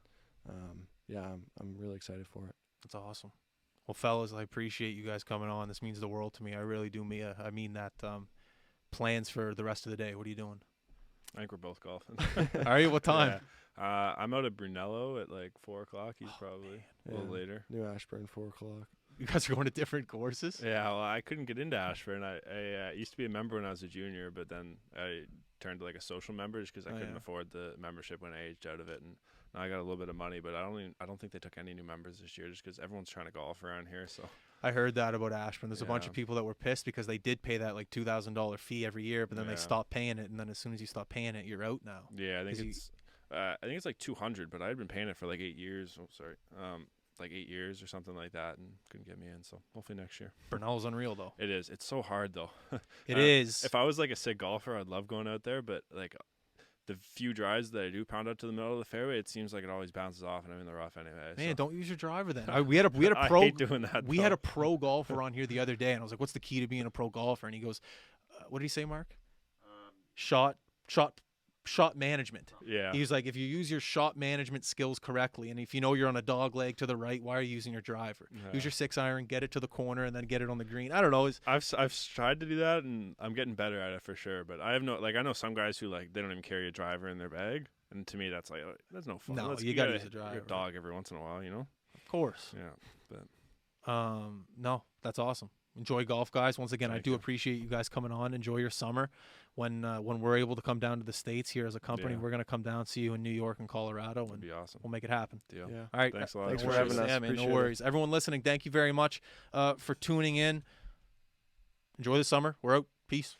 I'm really excited for it. That's awesome. Well, fellas, I appreciate you guys coming on. This means the world to me. I really do. I mean that. Plans for the rest of the day? What are you doing? I think we're both golfing. Are you? What time? Yeah. I'm out at Brunello at like 4 o'clock. He's probably a little later. New Ashburn, 4 o'clock. You guys are going to different courses? Yeah, well, I couldn't get into Ashburn. I used to be a member when I was a junior, but then I turned to like a social member just because I couldn't afford the membership when I aged out of it. And now I got a little bit of money, but I don't think they took any new members this year just because everyone's trying to golf around here. So I heard that about Ashburn. There's a bunch of people that were pissed because they did pay that like $2,000 fee every year, but then they stopped paying it, and then as soon as you stop paying it, you're out now. Yeah, I think it's like $200, but I had been paying it for like 8 years. Oh, sorry. Like 8 years or something like that, and couldn't get me in. So hopefully next year. Brunello's unreal though. It is. It's so hard though. It is. If I was like a sick golfer, I'd love going out there, but like the few drives that I do pound out to the middle of the fairway, it seems like it always bounces off, and I'm in the rough anyway. Man, don't use your driver then. We had a pro. I hate doing that. We had a pro golfer on here the other day, and I was like, "What's the key to being a pro golfer?" And he goes, "What did he say, Mark? Shot management." Yeah. He was like, if you use your shot management skills correctly, and if you know you're on a dog leg to the right, why are you using your driver? Use your 6-iron, get it to the corner, and then get it on the green. I don't know. I've tried to do that, and I'm getting better at it for sure. But I know some guys who like they don't even carry a driver in their bag, and to me that's like that's no fun. No, you gotta use a driver. Your dog every once in a while, Of course. Yeah, but no, that's awesome. Enjoy golf, guys. Once again, I do appreciate you guys coming on. Enjoy your summer. When we're able to come down to the States here as a company, we're going to come down, see you in New York and Colorado, and that'd be awesome. We'll make it happen. Deal. Yeah. All right. Thanks a lot. Thanks for having us. Yeah, man, no worries. Everyone listening, thank you very much for tuning in. Enjoy the summer. We're out. Peace.